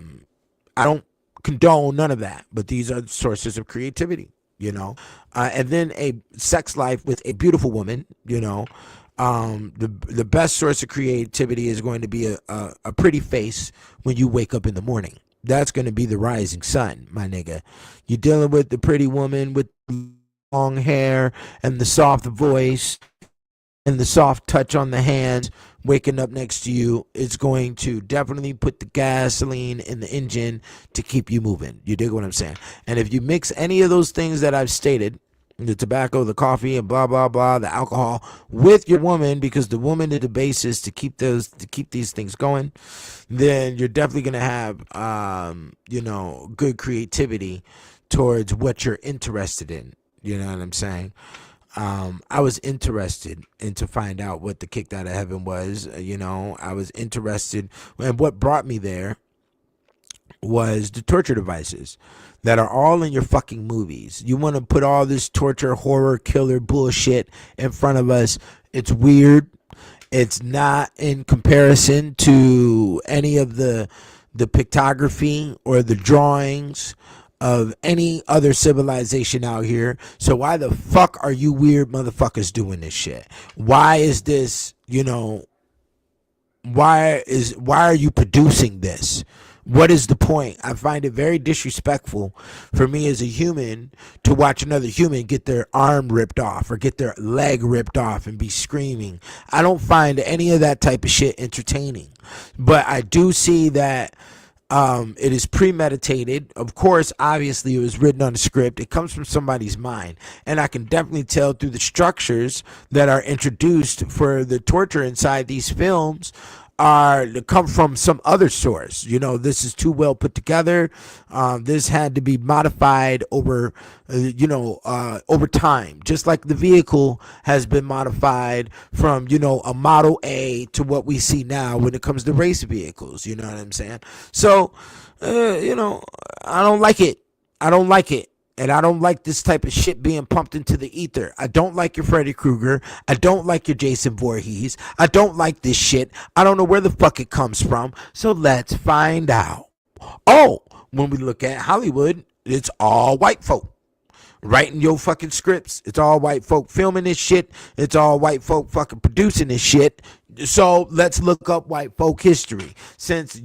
don't condone none of that. But these are sources of creativity, and then a sex life with a beautiful woman, the best source of creativity is going to be a pretty face when you wake up in the morning. That's going to be the rising sun, my nigga. You're dealing with the pretty woman with long hair and the soft voice and the soft touch on the hands waking up next to you. It's going to definitely put the gasoline in the engine to keep you moving. You dig what I'm saying? And if you mix any of those things that I've stated, the tobacco, the coffee, and blah blah blah, the alcohol, with your woman, because the woman is the basis to keep these things going, then you're definitely gonna have good creativity towards what you're interested in. You know what I'm saying? I was interested in to find out what the Kicked Out of Heaven was. I was interested, and what brought me there was the torture devices that are all in your fucking movies. You want to put all this torture, horror, killer bullshit in front of us. It's weird. It's not in comparison to any of the pictography or the drawings of any other civilization out here. So why the fuck are you weird motherfuckers doing this shit? Why is this, why are you producing this? What is the point? I find it very disrespectful for me as a human to watch another human get their arm ripped off or get their leg ripped off and be screaming. I don't find any of that type of shit entertaining. But I do see that it is premeditated. Of course, obviously, it was written on a script. It comes from somebody's mind. And I can definitely tell through the structures that are introduced for the torture inside these films come from some other source. This is too well put together. This had to be modified over time, just like the vehicle has been modified from, a Model A to what we see now when it comes to race vehicles. You know what I'm saying? So, I don't like it. And I don't like this type of shit being pumped into the ether. I don't like your Freddy Krueger. I don't like your Jason Voorhees. I don't like this shit. I don't know where the fuck it comes from. So let's find out. Oh, when we look at Hollywood, it's all white folk writing your fucking scripts. It's all white folk filming this shit. It's all white folk fucking producing this shit. So let's look up white folk history. Since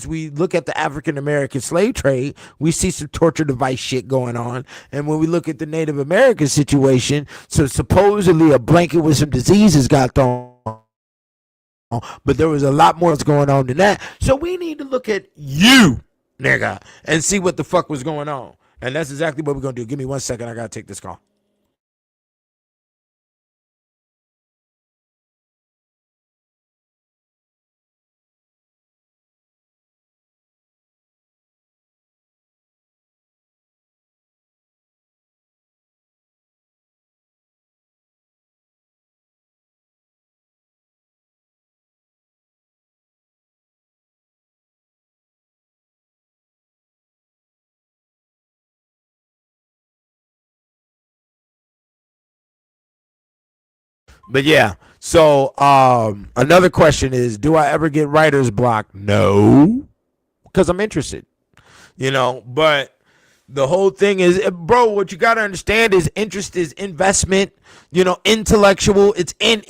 we look at the African American slave trade, we see some torture device shit going on. And when we look at the Native American situation, so supposedly a blanket with some diseases got thrown, but there was a lot more that's going on than that. So we need to look at you, nigga, and see what the fuck was going on. And that's exactly what we're going to do. Give me 1 second. I got to take this call. But yeah, so another question is, do I ever get writer's block? No, because I'm interested, but the whole thing is, bro, what you got to understand is interest is investment, intellectual. It's in.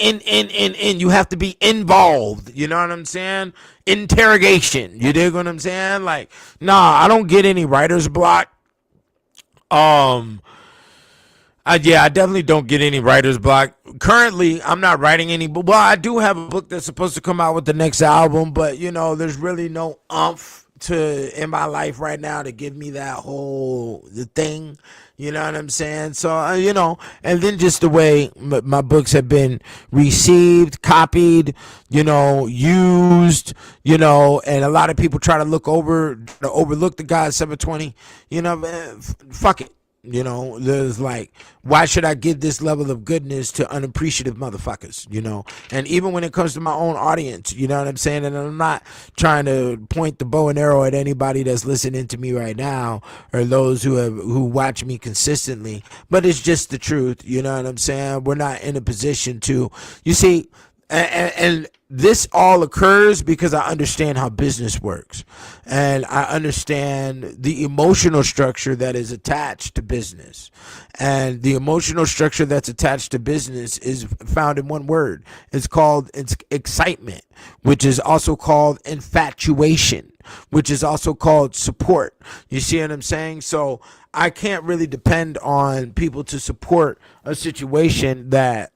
You have to be involved. You know what I'm saying? Interrogation. You dig what I'm saying? Like, nah, I don't get any writer's block. I definitely don't get any writer's block. Currently, I'm not writing any. Well, I do have a book that's supposed to come out with the next album, but there's really no oomph in my life right now to give me that the thing. You know what I'm saying? So and then just the way my books have been received, copied, used, and a lot of people try to overlook the God 720. Man, fuck it. There's like, why should I give this level of goodness to unappreciative motherfuckers, And even when it comes to my own audience, you know what I'm saying? And I'm not trying to point the bow and arrow at anybody that's listening to me right now or those who watch me consistently, but it's just the truth, you know what I'm saying? We're not in a position to, you see, and this all occurs because I understand how business works, and I understand the emotional structure that is attached to business. And the emotional structure that's attached to business is found in one word. It's called excitement, which is also called infatuation, which is also called support. You see what I'm saying? So I can't really depend on people to support a situation that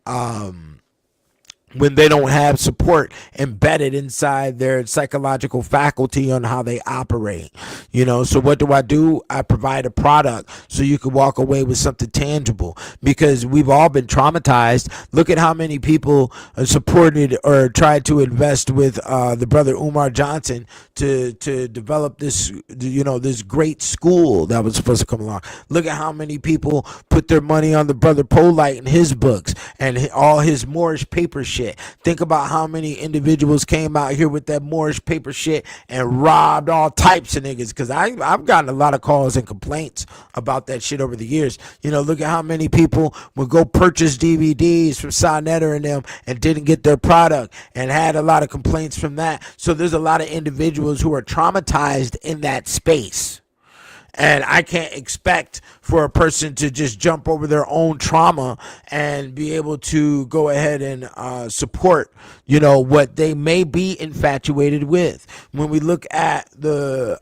when they don't have support embedded inside their psychological faculty on how they operate. So what do? I provide a product so you can walk away with something tangible, because we've all been traumatized. Look at how many people supported or tried to invest with the brother Umar Johnson to develop this, this great school that was supposed to come along. Look at how many people put their money on the brother Polite and his books and all his Moorish paper shit. Think about how many individuals came out here with that Moorish paper shit and robbed all types of niggas, because I've gotten a lot of calls and complaints about that shit over the years. Look at how many people would go purchase DVDs from Sonetta and them and didn't get their product and had a lot of complaints from that. So there's a lot of individuals who are traumatized in that space. And I can't expect for a person to just jump over their own trauma and be able to go ahead and support, what they may be infatuated with. When we look at the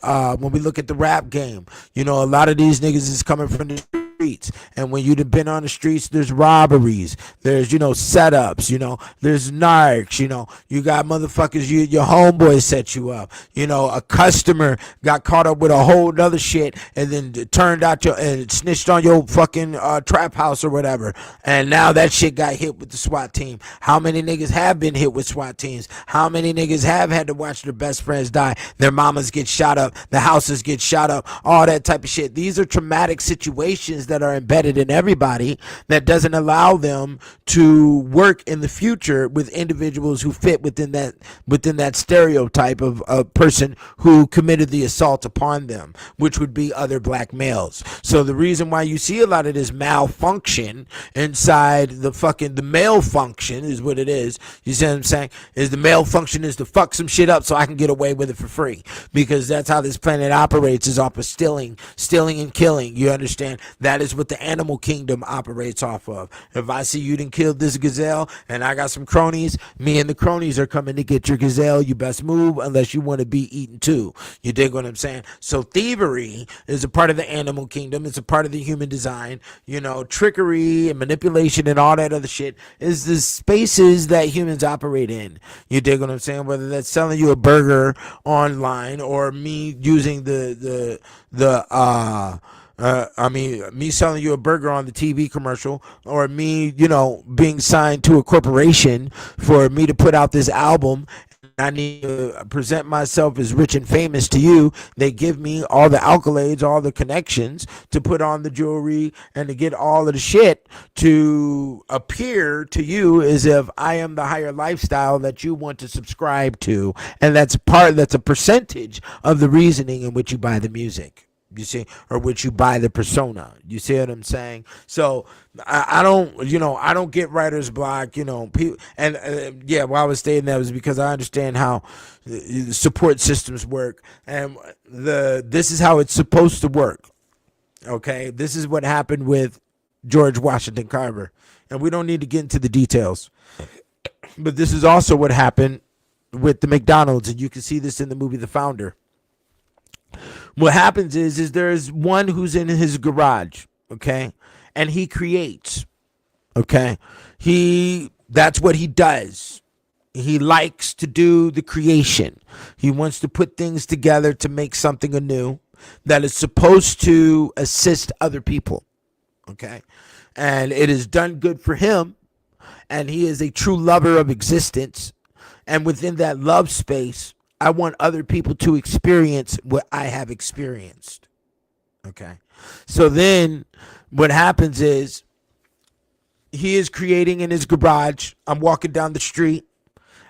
rap game, a lot of these niggas is coming from the streets, and when you've been on the streets, there's robberies, there's setups, there's narcs, you got motherfuckers, your homeboy set you up, a customer got caught up with a whole nother shit and then turned out and snitched on your fucking trap house or whatever, and now that shit got hit with the SWAT team. How many niggas have been hit with SWAT teams? How many niggas have had to watch their best friends die, their mamas get shot up, the houses get shot up, all that type of shit? These are traumatic situations that are embedded in everybody that doesn't allow them to work in the future with individuals who fit within that stereotype of a person who committed the assault upon them, which would be other black males. So the reason why you see a lot of this malfunction inside the male function is what it is. You see what I'm saying? Is the male function is to fuck some shit up so I can get away with it for free, because that's how this planet operates, is off of stealing and killing. You understand? That is what the animal kingdom operates off of. If I see you done killed this gazelle and I got some cronies, me and the cronies are coming to get your gazelle. You best move unless you want to be eaten too. You dig what I'm saying? So thievery is a part of the animal kingdom. It's a part of the human design. Trickery and manipulation and all that other shit is the spaces that humans operate in. You dig what I'm saying? Whether that's selling you a burger online, or me using me selling you a burger on the TV commercial, or me, being signed to a corporation for me to put out this album. I need to present myself as rich and famous to you. They give me all the accolades, all the connections to put on the jewelry and to get all of the shit to appear to you as if I am the higher lifestyle that you want to subscribe to. And that's a percentage of the reasoning in which you buy the music. You see, or which you buy the persona. You see what I'm saying? So I don't get writer's block. People, and why I was stating that was because I understand how the support systems work, and this is how it's supposed to work. Okay, this is what happened with George Washington Carver, and we don't need to get into the details, but this is also what happened with the McDonald's, and you can see this in the movie The Founder. What happens is there's one who's in his garage, okay, and he creates, okay. That's what he does. He likes to do the creation. He wants to put things together to make something anew that is supposed to assist other people, okay, and it is done good for him, and he is a true lover of existence, and within that love space, I want other people to experience what I have experienced. Okay. So then what happens is he is creating in his garage. I'm walking down the street.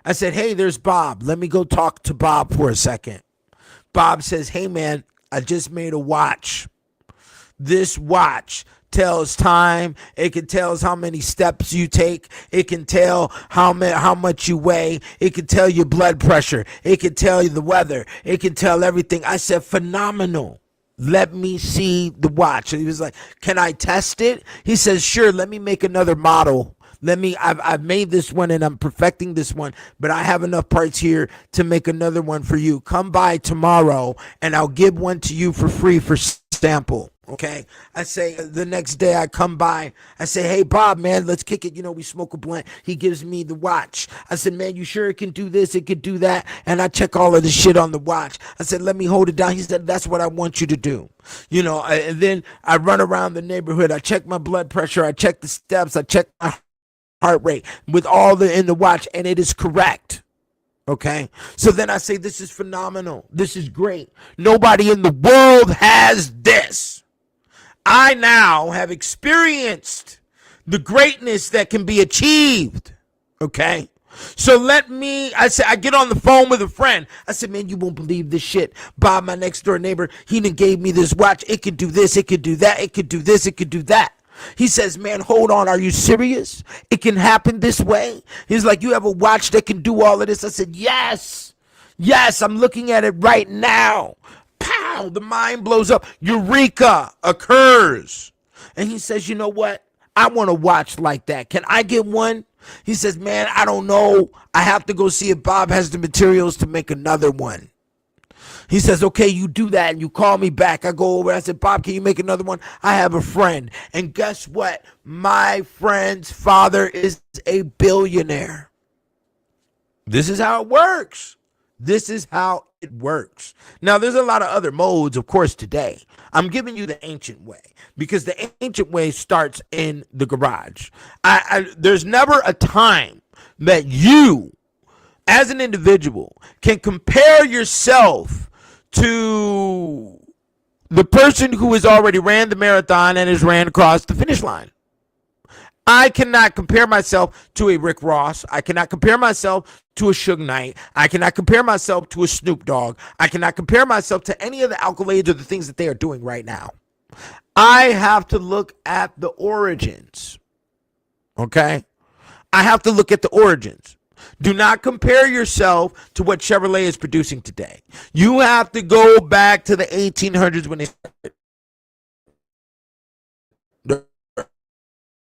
I said, hey, there's Bob. Let me go talk to Bob for a second. Bob says, hey, man, I just made a watch. This watch tells time. It can tell how many steps you take. It can tell how much you weigh. It can tell your blood pressure. It can tell you the weather. It can tell everything. I said, phenomenal. Let me see the watch. And he was like, can I test it? He says, sure. Let me make another model. I've made this one and I'm perfecting this one, but I have enough parts here to make another one for you. Come by tomorrow and I'll give one to you for free for sample. Okay, I say the next day I come by, I say, hey, Bob, man, let's kick it. We smoke a blunt. He gives me the watch. I said, man, you sure it can do this? It can do that. And I check all of the shit on the watch. I said, let me hold it down. He said, that's what I want you to do. And then I run around the neighborhood. I check my blood pressure. I check the steps. I check my heart rate with all in the watch, and it is correct. Okay, so then I say, this is phenomenal. This is great. Nobody in the world has this. I now have experienced the greatness that can be achieved. Okay, so I get on the phone with a friend. I said, man, you won't believe this shit. Bob, my next door neighbor, he done gave me this watch. It could do this. It could do that. It could do this. It could do that. He says, man, hold on. Are you serious? It can happen this way? He's like, you have a watch that can do all of this? I said, yes. Yes, I'm looking at it right now. Pow. wow, the mind blows up. Eureka occurs. And he says, you know what? I want a watch like that. Can I get one? He says, man, I don't know. I have to go see if Bob has the materials to make another one. He says, okay, you do that and you call me back. I go over. I said, Bob, can you make another one? I have a friend. And guess what? My friend's father is a billionaire. This is how it works. This is how it works. Now, there's a lot of other modes, of course, today. I'm giving you the ancient way because the ancient way starts in the garage. There's never a time that you, as an individual, can compare yourself to the person who has already ran the marathon and has ran across the finish line. I cannot compare myself to a Rick Ross. I cannot compare myself to a Suge Knight. I cannot compare myself to a Snoop Dogg. I cannot compare myself to any of the accolades or the things that they are doing right now. I have to look at the origins. Okay? I have to look at the origins. Do not compare yourself to what Chevrolet is producing today. You have to go back to the 1800s when they started.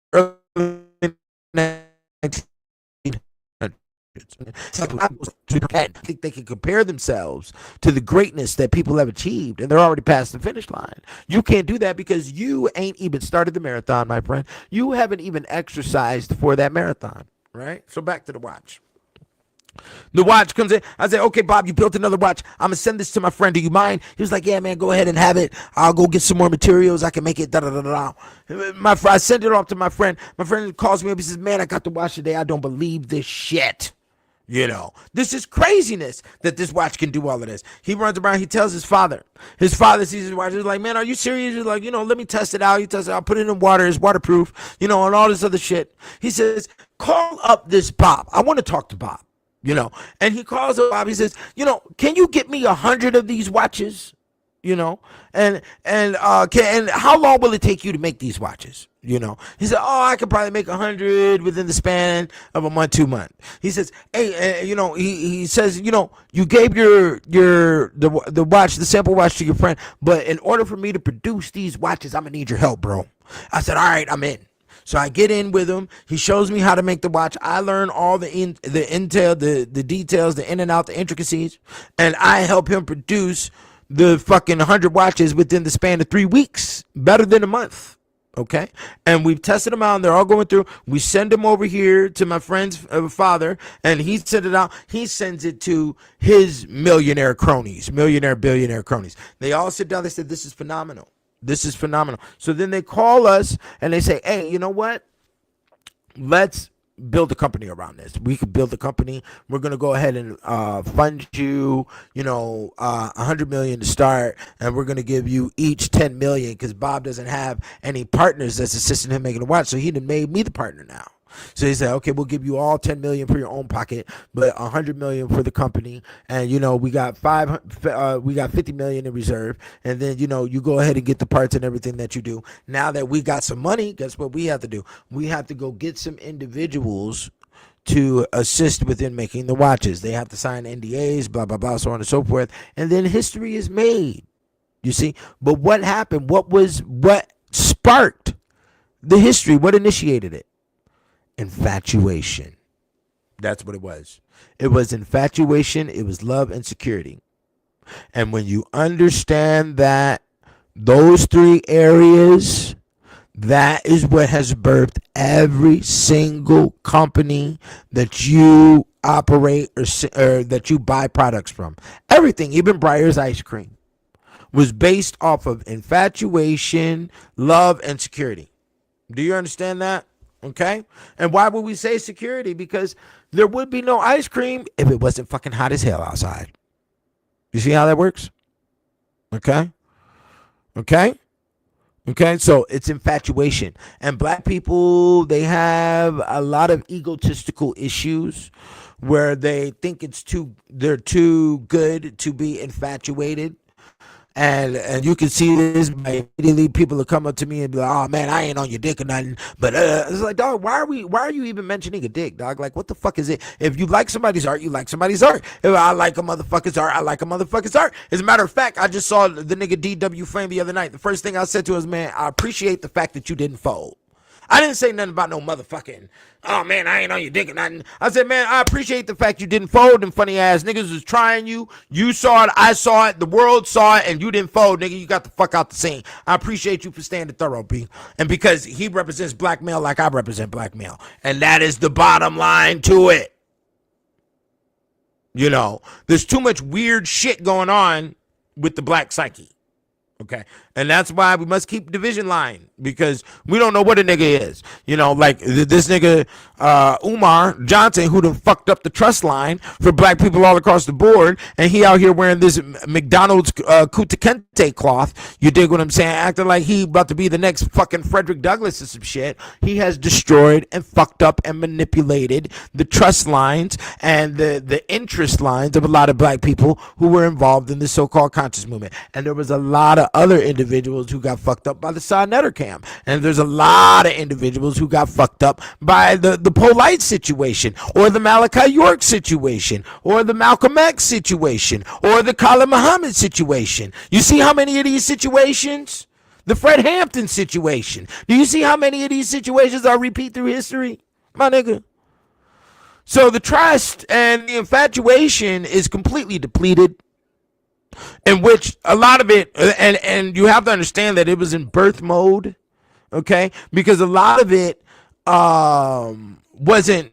I think they can compare themselves to the greatness that people have achieved, and they're already past the finish line. You can't do that because you ain't even started the marathon, my friend. You haven't even exercised for that marathon, right? So back to the watch. The watch comes in. I say, okay, Bob, you built another watch. I'm going to send this to my friend. Do you mind? He was like, yeah, man, go ahead and have it. I'll go get some more materials. I can make it. I send it off to my friend. My friend calls me up. He says, man, I got the watch today. I don't believe this shit. You know, this is craziness that this watch can do all of this. He runs around. He tells his father. His father sees his watch. He's like, man, are you serious? He's like, let me test it out. You test it out. Put it in water. It's waterproof, and all this other shit. He says, call up this Bob. I want to talk to Bob. And he calls up Bob. He says, can you get me 100 of these watches? And how long will it take you to make these watches? He said, I could probably make 100 within the span of a month, 2 months. He says, hey, he says, you gave the watch, the sample watch to your friend, but in order for me to produce these watches, I'm gonna need your help, bro. I said, all right, I'm in. So I get in with him. He shows me how to make the watch. I learn all the intel, the details, the in and out, the intricacies, and I help him produce the fucking 100 watches within the span of 3 weeks, better than a month. Okay, and we've tested them out, and they're all going through. We send them over here to my friend's father, and he sent it out. He sends it to his billionaire cronies. They all sit down. They said, "This is phenomenal. This is phenomenal." So then they call us and they say, hey, you know what? Let's build a company around this. We could build a company. We're going to go ahead and fund you, $100 million to start. And we're going to give you each $10 million because Bob doesn't have any partners that's assisting him making the watch. So he done made me the partner now. So he said, okay, we'll give you all 10 million for your own pocket, but 100 million for the company. And, we got 50 million in reserve. And then, you go ahead and get the parts and everything that you do. Now that we got some money, guess what we have to do? We have to go get some individuals to assist within making the watches. They have to sign NDAs, blah, blah, blah, so on and so forth. And then history is made, you see. But what happened? What sparked the history? What initiated it? Infatuation. That's what it was. It was infatuation. It was love and security. And when you understand that, those three areas, that is what has birthed every single company that you operate or that you buy products from. Everything, even Breyer's ice cream, was based off of infatuation, love, and security. Do you understand that? Okay. And why would we say security? Because there would be no ice cream if it wasn't fucking hot as hell outside. You see how that works? Okay. So it's infatuation. And black people, they have a lot of egotistical issues where they think they're too good to be infatuated. And you can see this by immediately people will come up to me and be like, oh man, I ain't on your dick or nothing. But it's like, dog, why are you even mentioning a dick, dog? Like, what the fuck is it? If you like somebody's art, you like somebody's art. If I like a motherfucker's art, I like a motherfucker's art. As a matter of fact, I just saw the nigga DW Frame the other night. The first thing I said to him was, man, I appreciate the fact that you didn't fold. I didn't say nothing about no motherfucking, oh man, I ain't on your dick or nothing. I said, man, I appreciate the fact you didn't fold. Them funny ass niggas was trying you. You saw it, I saw it, the world saw it, and you didn't fold, nigga. You got the fuck out the scene. I appreciate you for standing thorough, B. And because he represents black male like I represent black male. And that is the bottom line to it. You know, there's too much weird shit going on with the black psyche. Okay. And that's why we must keep division line, because we don't know what a nigga is. You know, like this nigga Umar Johnson, who done fucked up the trust line for black people all across the board, and he out here wearing this McDonald's Kunta Kinte cloth. You dig what I'm saying? Acting like he about to be the next fucking Frederick Douglass or some shit. He has destroyed and fucked up and manipulated the trust lines and the interest lines of a lot of black people who were involved in the so-called conscious movement. And there was a lot of other individuals who got fucked up by the Sa-Neter cam. And there's a lot of individuals who got fucked up by the Polite situation, or the Malachi York situation, or the Malcolm X situation, or the Khalid Muhammad situation. You see how many of these situations? The Fred Hampton situation. Do you see how many of these situations are repeat through history? My nigga. So the trust and the infatuation is completely depleted, in which a lot of it, and you have to understand that it was in birth mode, okay? Because a lot of it wasn't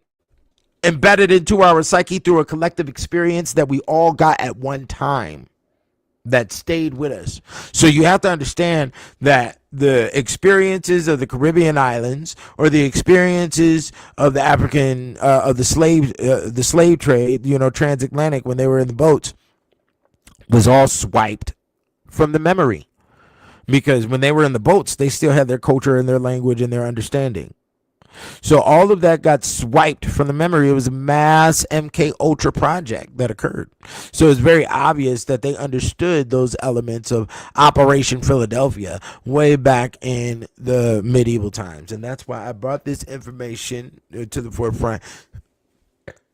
embedded into our psyche through a collective experience that we all got at one time that stayed with us. So you have to understand that the experiences of the Caribbean islands, or the experiences of the African of the slave trade, you know, transatlantic, when they were in the boats, was all swiped from the memory, because when they were in the boats, they still had their culture and their language and their understanding. So all of that got swiped from the memory. It was a mass MK Ultra project that occurred. So it's very obvious that they understood those elements of Operation Philadelphia way back in the medieval times. And that's why I brought this information to the forefront,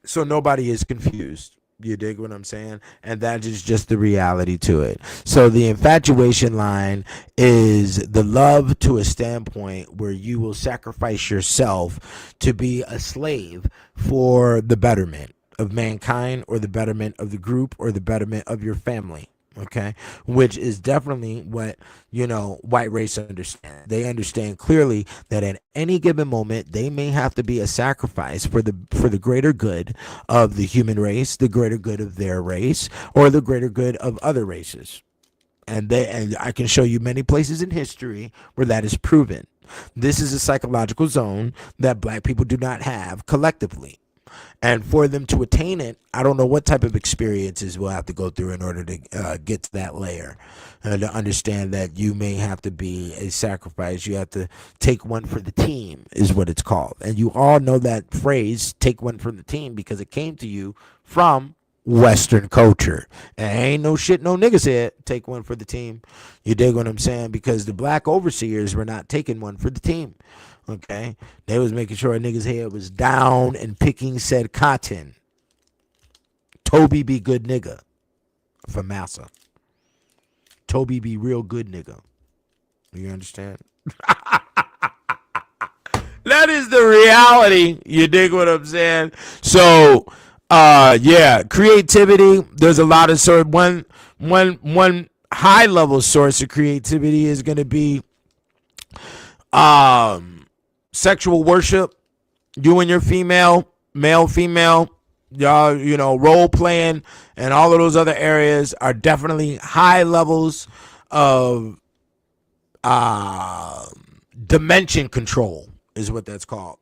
so nobody is confused. You dig what I'm saying? And that is just the reality to it. So the infatuation line is the love to a standpoint where you will sacrifice yourself to be a slave for the betterment of mankind, or the betterment of the group, or the betterment of your family. Okay, which is definitely what, you know, white race understand. They understand clearly that at any given moment they may have to be a sacrifice for the greater good of the human race, the greater good of their race, or the greater good of other races. And I can show you many places in history where that is proven. This is a psychological zone that black people do not have collectively. And for them to attain it, I don't know what type of experiences we'll have to go through in order to get to that layer. To understand that you may have to be a sacrifice. You have to take one for the team, is what it's called. And you all know that phrase, take one for the team, because it came to you from Western culture. And ain't no shit no nigga said, take one for the team. You dig what I'm saying? Because the black overseers were not taking one for the team. Okay, they was making sure a nigga's head was down and picking said cotton. Toby be good nigga for massa. Toby be real good nigga. You understand? That is the reality. You dig what I'm saying? So, yeah, creativity. There's a lot of sort. One high level source of creativity is going to be sexual worship. You and your female, male, female, y'all, you know, role playing and all of those other areas are definitely high levels of dimension control, is what that's called.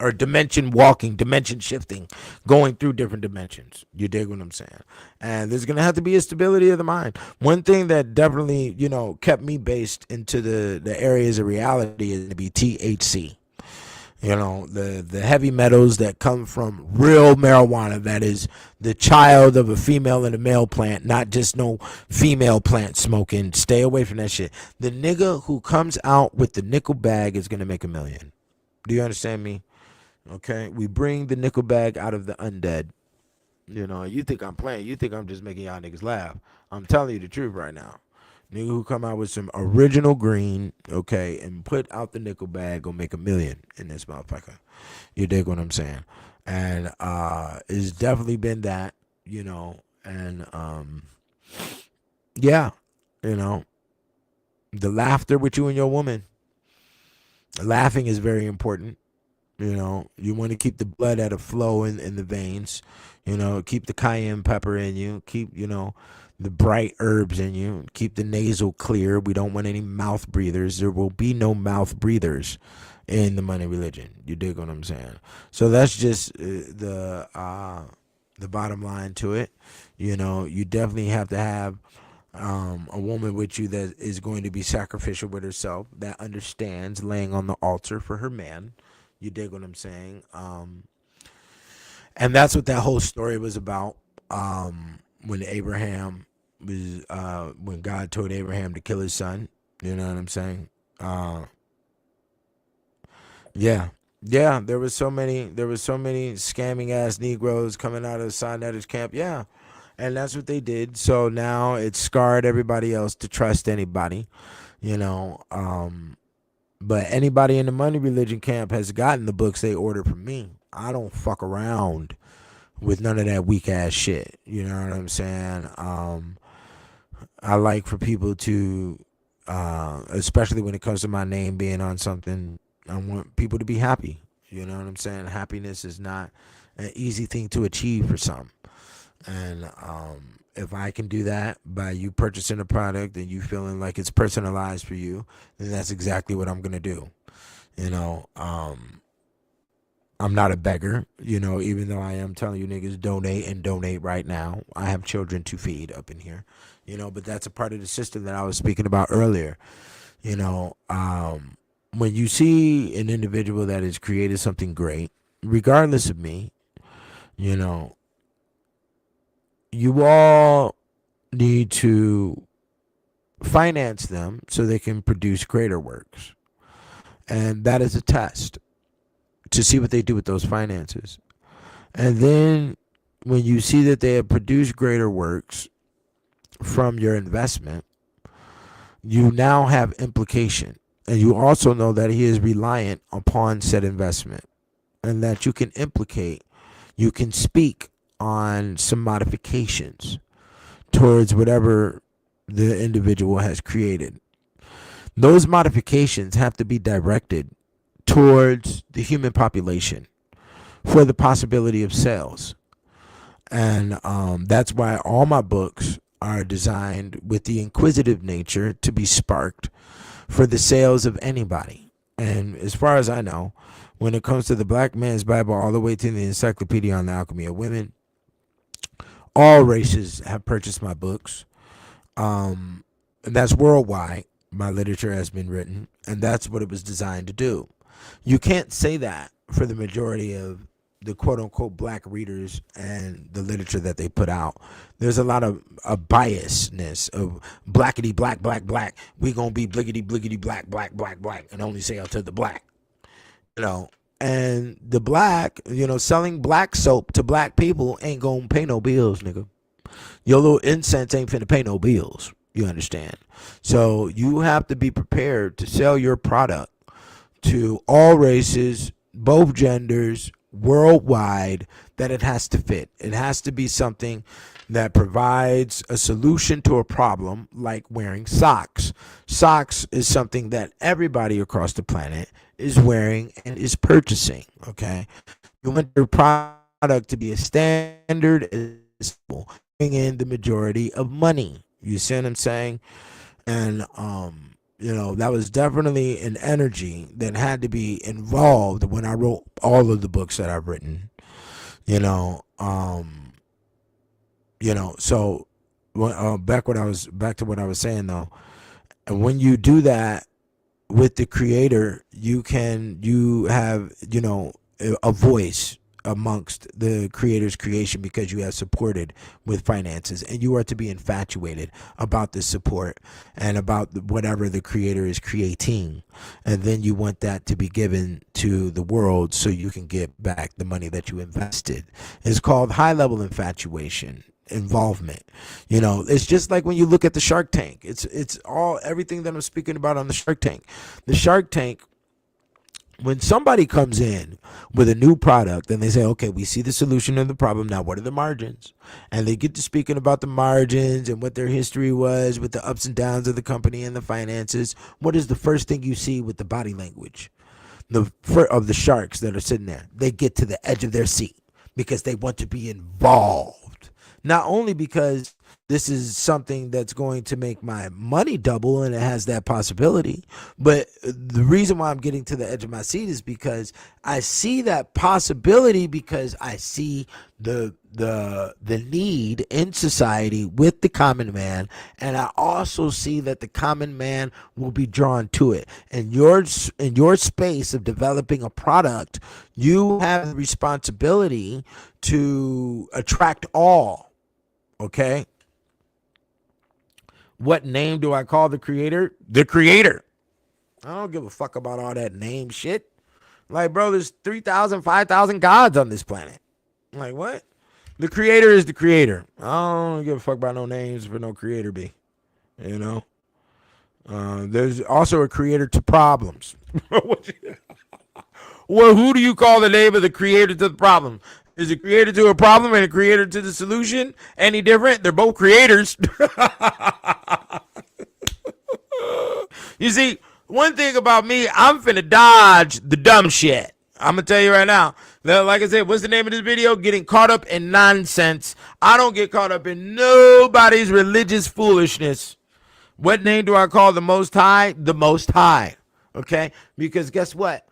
Or dimension walking, dimension shifting, going through different dimensions. You dig what I'm saying? And there's going to have to be a stability of the mind. One thing that definitely, you know, kept me based into the areas of reality is going to be THC. You know, the heavy metals that come from real marijuana, that is the child of a female and a male plant, not just no female plant smoking. Stay away from that shit. The nigga who comes out with the nickel bag is going to make $1 million. Do you understand me? Okay, we bring the nickel bag out of the undead. You know, you think I'm playing. You think I'm just making y'all niggas laugh. I'm telling you the truth right now. Nigga who come out with some original green, okay, and put out the nickel bag gonna make $1 million in this motherfucker. You dig what I'm saying? And it's definitely been that, you know, and yeah, you know, the laughter with you and your woman. Laughing is very important. You know, you want to keep the blood at a flow in the veins. You know, keep the cayenne pepper in you. Keep, you know, the bright herbs in you. Keep the nasal clear. We don't want any mouth breathers. There will be no mouth breathers in the money religion. You dig what I'm saying? So that's just the bottom line to it. You know, you definitely have to have a woman with you that is going to be sacrificial with herself, that understands laying on the altar for her man. You dig what I'm saying? And that's what that whole story was about. When Abraham was, when God told Abraham to kill his son. You know what I'm saying? Yeah. Yeah, there was so many scamming ass Negroes coming out of the Sinaitic camp. Yeah. And that's what they did. So now it's scarred everybody else to trust anybody, you know. But anybody in the money religion camp has gotten the books they ordered from me. I don't fuck around with none of that weak ass shit. You know what I'm saying? I like for people to, especially when it comes to my name being on something, I want people to be happy. You know what I'm saying? Happiness is not an easy thing to achieve for some. And if I can do that by you purchasing a product and you feeling like it's personalized for you, then that's exactly what I'm going to do. You know, I'm not a beggar, you know, even though I am telling you niggas donate right now. I have children to feed up in here, you know, but that's a part of the system that I was speaking about earlier. You know, when you see an individual that has created something great, regardless of me, you know, you all need to finance them so they can produce greater works. And that is a test to see what they do with those finances. And then when you see that they have produced greater works from your investment, you now have implication. And you also know that he is reliant upon said investment and that you can implicate, you can speak on some modifications towards whatever the individual has created. Those modifications have to be directed towards the human population for the possibility of sales. And that's why all my books are designed with the inquisitive nature to be sparked for the sales of anybody. And as far as I know, when it comes to the Black Man's Bible all the way to the Encyclopedia on the Alchemy of Women, all races have purchased my books. And that's worldwide. My literature has been written, and that's what it was designed to do. You can't say that for the majority of the quote-unquote black readers and the literature that they put out. There's a lot of a biasness of blackity, black, black, black. We gonna be bliggity, bliggity, black, black, black, black, and only say out to the black. You know, and the black, you know, selling black soap to black people ain't gonna pay no bills, nigga. Your little incense ain't finna pay no bills. You understand? So you have to be prepared to sell your product to all races, both genders, worldwide, that it has to fit. It has to be something that provides a solution to a problem, like wearing socks. Socks is something that everybody across the planet is wearing and is purchasing, okay? You want your product to be as standard as possible, bring in the majority of money. You see what I'm saying? And you know, that was definitely an energy that had to be involved when I wrote all of the books that I've written. You know, so back to what I was saying though, and when you do that, with the creator, you have, a voice amongst the creator's creation because you have supported with finances, and you are to be infatuated about this support and about whatever the creator is creating, and then you want that to be given to the world so you can get back the money that you invested. It's called high level infatuation involvement. It's just like when you look at the Shark Tank. It's all everything that I'm speaking about on the Shark Tank. The Shark Tank, when somebody comes in with a new product and they say, okay, we see the solution to the problem, now what are the margins? And they get to speaking about the margins and what their history was with the ups and downs of the company and the finances. What is the first thing you see with the body language of the sharks that are sitting there? They get to the edge of their seat because they want to be involved. Not only because this is something that's going to make my money double and it has that possibility, but the reason why I'm getting to the edge of my seat is because I see that possibility, because I see the need in society with the common man, and I also see that the common man will be drawn to it. And in your space of developing a product, you have the responsibility to attract all. Okay? What name do I call the creator? The creator. I don't give a fuck about all that name shit. Like, bro, there's 3,000, 5,000 gods on this planet. I'm like, what? The creator is the creator. I don't give a fuck about no names for no creator be. There's also a creator to problems. Well, who do you call the name of the creator to the problem? Is a creator to a problem and a creator to the solution any different? They're both creators. You see, one thing about me, I'm finna dodge the dumb shit. I'm gonna tell you right now. Like I said, what's the name of this video? Getting caught up in nonsense. I don't get caught up in nobody's religious foolishness. What name do I call the Most High? The Most High. Okay? Because guess what?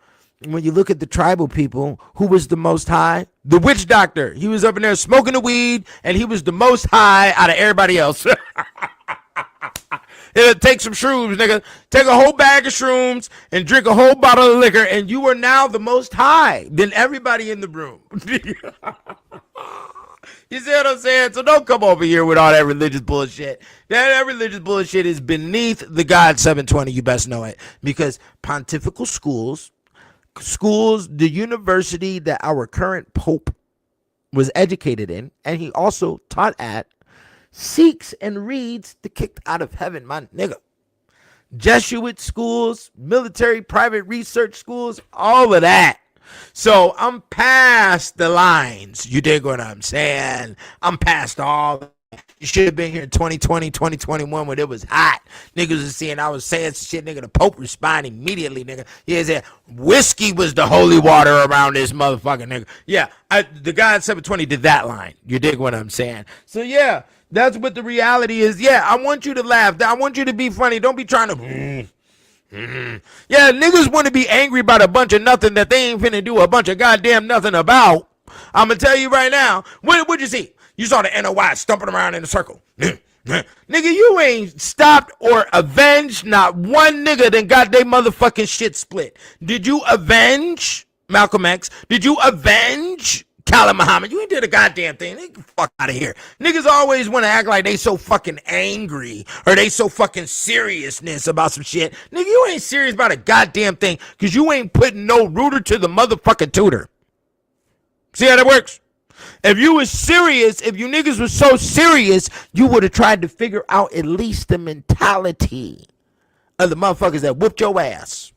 When you look at the tribal people, who was the Most High? The witch doctor. He was up in there smoking the weed, and he was the Most High out of everybody else. Take some shrooms, nigga. Take a whole bag of shrooms and drink a whole bottle of liquor, and you are now the Most High than everybody in the room. You see what I'm saying? So don't come over here with all that religious bullshit. That religious bullshit is beneath the God 720. You best know it. Because pontifical schools, the university that our current pope was educated in, and he also taught at, seeks and reads the kicked out of heaven, my nigga. Jesuit schools, military private research schools, all of that. So I'm past the lines. You dig what I'm saying? I'm past all. You should have been here in 2020, 2021 when it was hot. Niggas was seeing I was saying shit, nigga. The Pope responded immediately, nigga. He said whiskey was the holy water around this motherfucker, nigga. Yeah, the guy in 720 did that line. You dig what I'm saying? So yeah, that's what the reality is. Yeah, I want you to laugh. I want you to be funny. Don't be trying to... Yeah, niggas want to be angry about a bunch of nothing that they ain't finna do a bunch of goddamn nothing about. I'm gonna tell you right now. What'd you see? You saw the NOI stumping around in a circle. Nigga, you ain't stopped or avenged not one nigga that got they motherfucking shit split. Did you avenge Malcolm X? Did you avenge Khalid Muhammad? You ain't did a goddamn thing. Get the fuck out of here. Niggas always want to act like they so fucking angry or they so fucking seriousness about some shit. Nigga, you ain't serious about a goddamn thing because you ain't putting no rooter to the motherfucking tutor. See how that works? If you was serious, if you niggas was so serious, you would have tried to figure out at least the mentality of the motherfuckers that whooped your ass.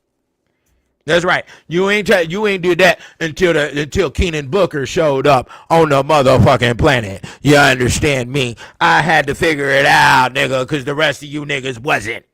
That's right. You ain't did that until Keenan Booker showed up on the motherfucking planet. You understand me? I had to figure it out, nigga, because the rest of you niggas wasn't.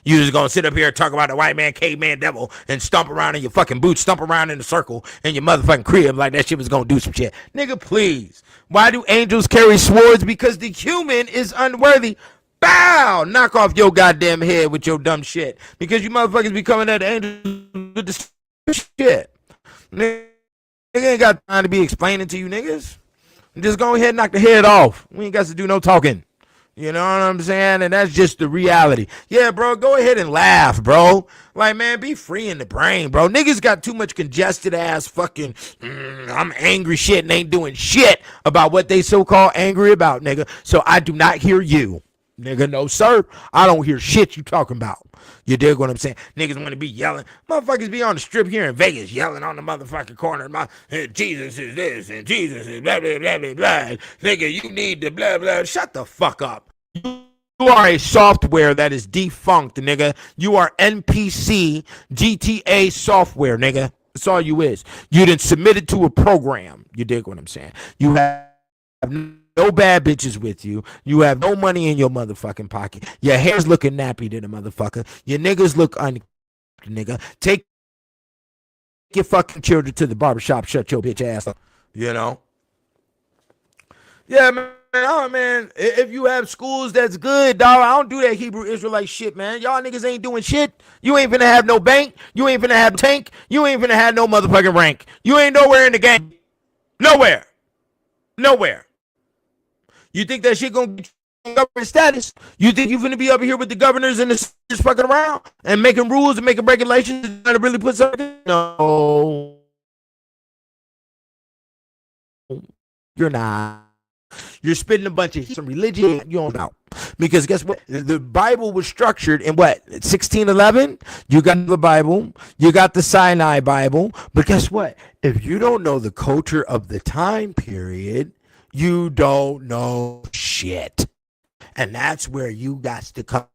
You just gonna sit up here and talk about the white man, caveman, devil, and stomp around in your fucking boots, stomp around in a circle in your motherfucking crib like that shit was gonna do some shit. Nigga, please. Why do angels carry swords? Because the human is unworthy. Bow! Knock off your goddamn head with your dumb shit. Because you motherfuckers be coming at the angels with this shit. Nigga ain't got time to be explaining to you niggas. Just go ahead and knock the head off. We ain't got to do no talking. You know what I'm saying? And that's just the reality. Yeah, bro, go ahead and laugh, bro. Like, man, be free in the brain, bro. Niggas got too much congested ass fucking, I'm angry shit and ain't doing shit about what they so-called angry about, nigga. So I do not hear you. Nigga, no, sir. I don't hear shit you talking about. You dig what I'm saying? Niggas want to be yelling. Motherfuckers be on the strip here in Vegas yelling on the motherfucking corner. Jesus is this and Jesus is blah, blah, blah, blah, blah. Nigga, you need to blah, blah. Shut the fuck up. You are a software that is defunct, nigga. You are NPC GTA software, nigga. That's all you is. You done submitted to a program. You dig what I'm saying? You have no bad bitches with you. You have no money in your motherfucking pocket. Your hair's looking nappy to the motherfucker. Your niggas look nigga. Take your fucking children to the barbershop. Shut your bitch ass up. You know? Yeah, man. Oh, man. If you have schools, that's good, dog. I don't do that Hebrew Israelite shit, man. Y'all niggas ain't doing shit. You ain't finna have no bank. You ain't finna have no tank. You ain't finna have no motherfucking rank. You ain't nowhere in the game. Nowhere. Nowhere. You think that shit gonna get you government status? You think you finna be up here with the governors and the just fucking around and making rules and making regulations and to really put something? No. You're not. You're spitting a bunch of some religion you don't know. Because guess what? The Bible was structured in what? 1611? You got the Bible. You got the Sinai Bible. But guess what? If you don't know the culture of the time period, you don't know shit. And that's where you got to come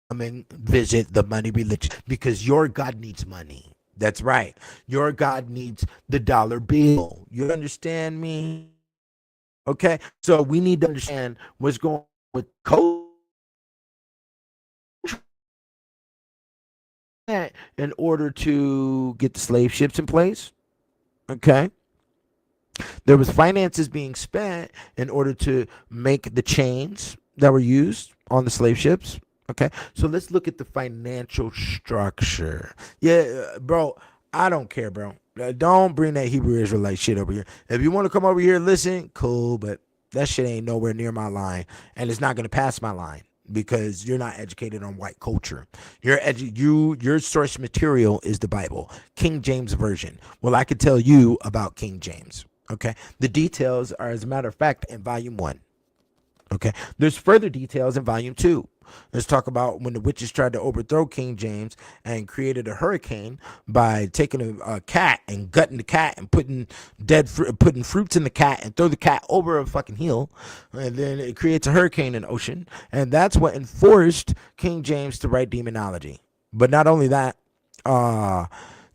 and visit the money religion. Because your God needs money. That's right. Your God needs the dollar bill. You understand me? Okay, so we need to understand what's going on with code in order to get the slave ships in place. Okay, there was finances being spent in order to make the chains that were used on the slave ships. Okay, so let's look at the financial structure. Yeah, bro, I don't care, bro. Don't bring that Hebrew Israelite shit over here. If you want to come over here and listen, cool, but that shit ain't nowhere near my line, and it's not going to pass my line because you're not educated on white culture. Your source material is the Bible, King James Version. Well, I could tell you about King James, okay? The details are, as a matter of fact, in Volume 1, okay? There's further details in Volume 2. Let's talk about when the witches tried to overthrow King James and created a hurricane by taking a cat and gutting the cat and putting fruits in the cat and throw the cat over a fucking hill, and then it creates a hurricane in the ocean, and that's what enforced King James to write demonology. But not only that,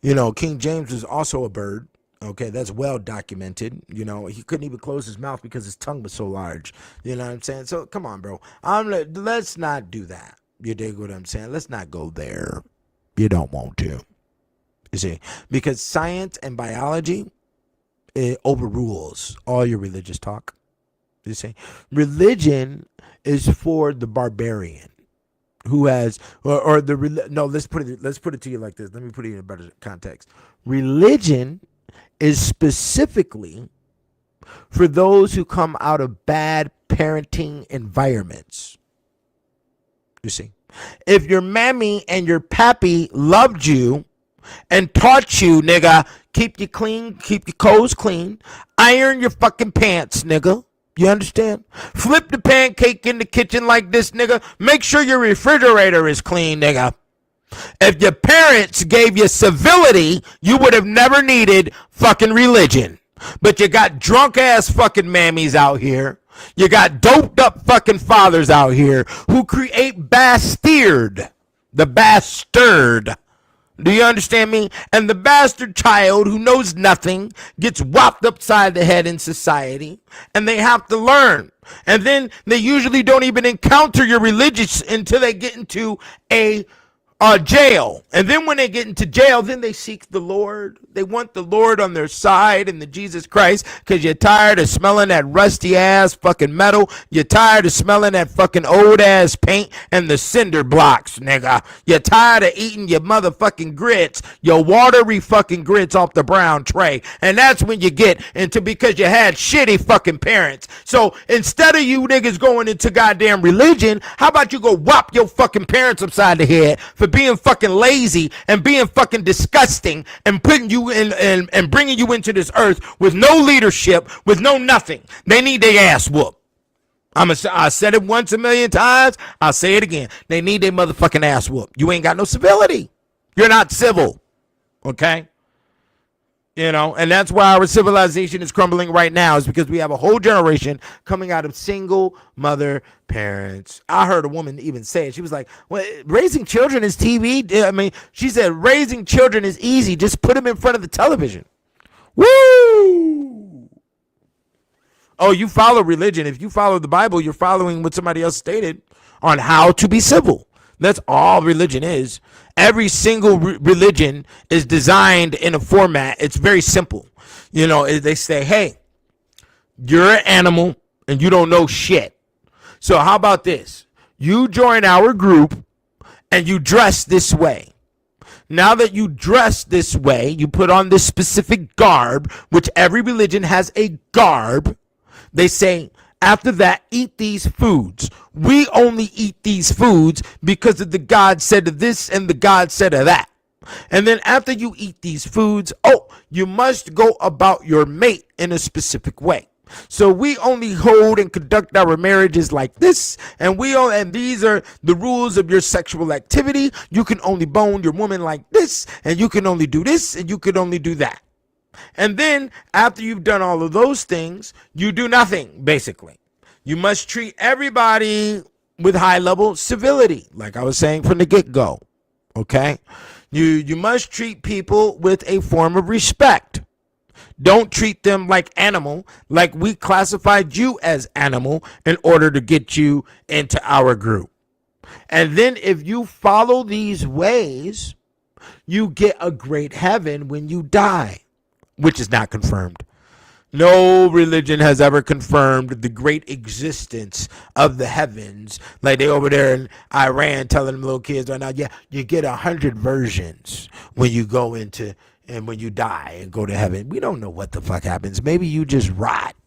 King James was also a bird. Okay, that's well documented. He couldn't even close his mouth because his tongue was so large. You know what I'm saying? So come on, bro. Let's not do that. You dig what I'm saying? Let's not go there. You don't want to. You see, because science and biology, it overrules all your religious talk. You see, religion is for the barbarian who has let's put it to you like this. Let me put it in a better context. Religion is specifically for those who come out of bad parenting environments. You see, if your mammy and your pappy loved you and taught you, nigga, keep you clean, keep your clothes clean, iron your fucking pants, nigga. You understand? Flip the pancake in the kitchen like this, nigga. Make sure your refrigerator is clean, nigga. If your parents gave you civility, you would have never needed fucking religion. But you got drunk ass fucking mammies out here. You got doped up fucking fathers out here who create bastard. The bastard. Do you understand me? And the bastard child who knows nothing gets whopped upside the head in society, and they have to learn. And then they usually don't even encounter your religious until they get into a jail. And then when they get into jail, then they seek the Lord. They want the Lord on their side and the Jesus Christ, because you're tired of smelling that rusty ass fucking metal. You're tired of smelling that fucking old ass paint and the cinder blocks, nigga. You're tired of eating your motherfucking grits, your watery fucking grits off the brown tray. And that's when you get into, because you had shitty fucking parents. So instead of you niggas going into goddamn religion, how about you go whop your fucking parents upside the head for being fucking lazy and being fucking disgusting and putting you in and bringing you into this earth with no leadership, with no nothing. They need their ass whooped. I said it once a million times. I'll say it again. They need their motherfucking ass whooped. You ain't got no civility. You're not civil. Okay? You know, and that's why our civilization is crumbling right now, is because we have a whole generation coming out of single mother parents. I heard a woman even say it. She was like, well, raising children is TV. I mean, she said, raising children is easy. Just put them in front of the television. Woo! Oh, you follow religion. If you follow the Bible, you're following what somebody else stated on how to be civil. That's all religion is. Every single religion is designed in a format. It's very simple. You know, they say, hey, you're an animal and you don't know shit. So how about this? You join our group and you dress this way. Now that you dress this way, you put on this specific garb, which every religion has a garb. They say, after that, eat these foods. We only eat these foods because of the God said of this and the God said of that. And then after you eat these foods, you must go about your mate in a specific way. So we only hold and conduct our marriages like this, and these are the rules of your sexual activity. You can only bone your woman like this, and you can only do this, and you can only do that. And then after you've done all of those things, you do nothing, basically. You must treat everybody with high level civility, like I was saying from the get-go. Okay? You must treat people with a form of respect. Don't treat them like animal, like we classified you as animal in order to get you into our group. And then if you follow these ways, you get a great heaven when you die. Which is not confirmed. No religion has ever confirmed the great existence of the heavens. Like they over there in Iran telling them little kids right now, yeah, you get 100 versions when you go into and when you die and go to heaven. We don't know what the fuck happens. Maybe you just rot.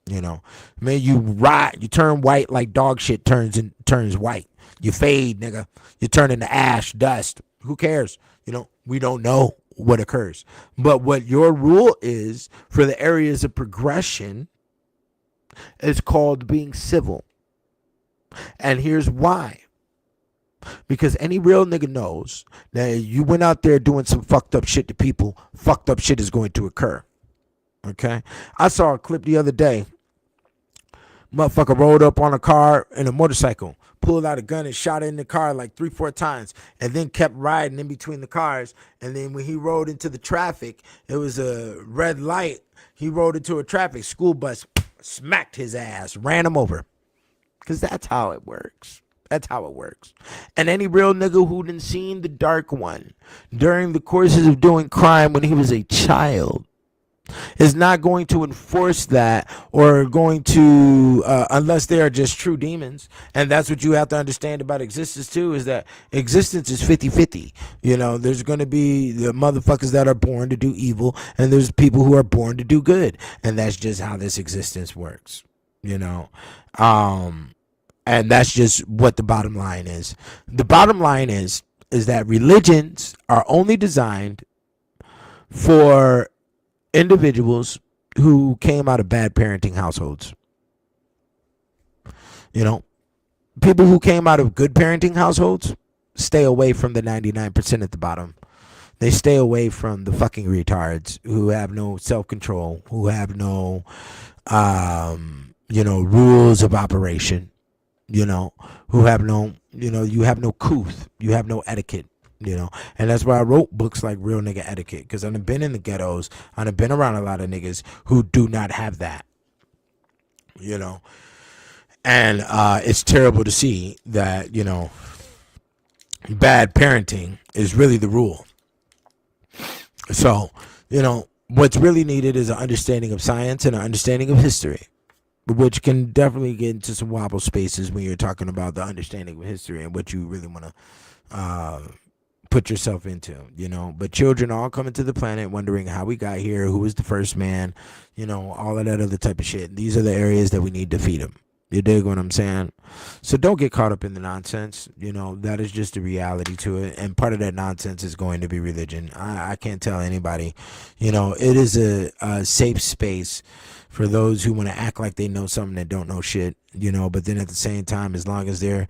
You know, maybe you rot. You turn white like dog shit turns white. You fade, nigga. You turn into ash, dust. Who cares? You know, we don't know what occurs. But what your rule is for the areas of progression is called being civil. And here's why. Because any real nigga knows that you went out there doing some fucked up shit to people, fucked up shit is going to occur. Okay? I saw a clip the other day. Motherfucker rolled up on a car in a motorcycle, pulled out a gun and shot it in the car like 3-4 times, and then kept riding in between the cars. And then when he rode into the traffic, it was a red light. He rode into a traffic school bus, smacked his ass, ran him over. Because that's how it works. That's how it works. And any real nigga who done seen the Dark One during the courses of doing crime when he was a child is not going to enforce that, or going to unless they are just true demons. And that's what you have to understand about existence too, is that existence is 50-50. You know, there's going to be the motherfuckers that are born to do evil, and there's people who are born to do good, and that's just how this existence works. You know, and that's just what the bottom line is. The bottom line is that religions are only designed for individuals who came out of bad parenting households. You know, people who came out of good parenting households stay away from the 99% at the bottom. They stay away from the fucking retards who have no self-control, who have no, rules of operation, who have no, you have no couth, you have no etiquette. And that's why I wrote books like Real Nigga Etiquette, because I've been in the ghettos, I've been around a lot of niggas who do not have that, and it's terrible to see that, bad parenting is really the rule. So, what's really needed is an understanding of science and an understanding of history, which can definitely get into some wobble spaces when you're talking about the understanding of history and what you really want to put yourself into, But children all coming to the planet wondering how we got here, who was the first man, all of that other type of shit. These are the areas that we need to feed them. You dig what I'm saying? So don't get caught up in the nonsense. That is just the reality to it. And part of that nonsense is going to be religion. I can't tell anybody. It is a safe space for those who want to act like they know something that don't know shit. But then at the same time, as long as they're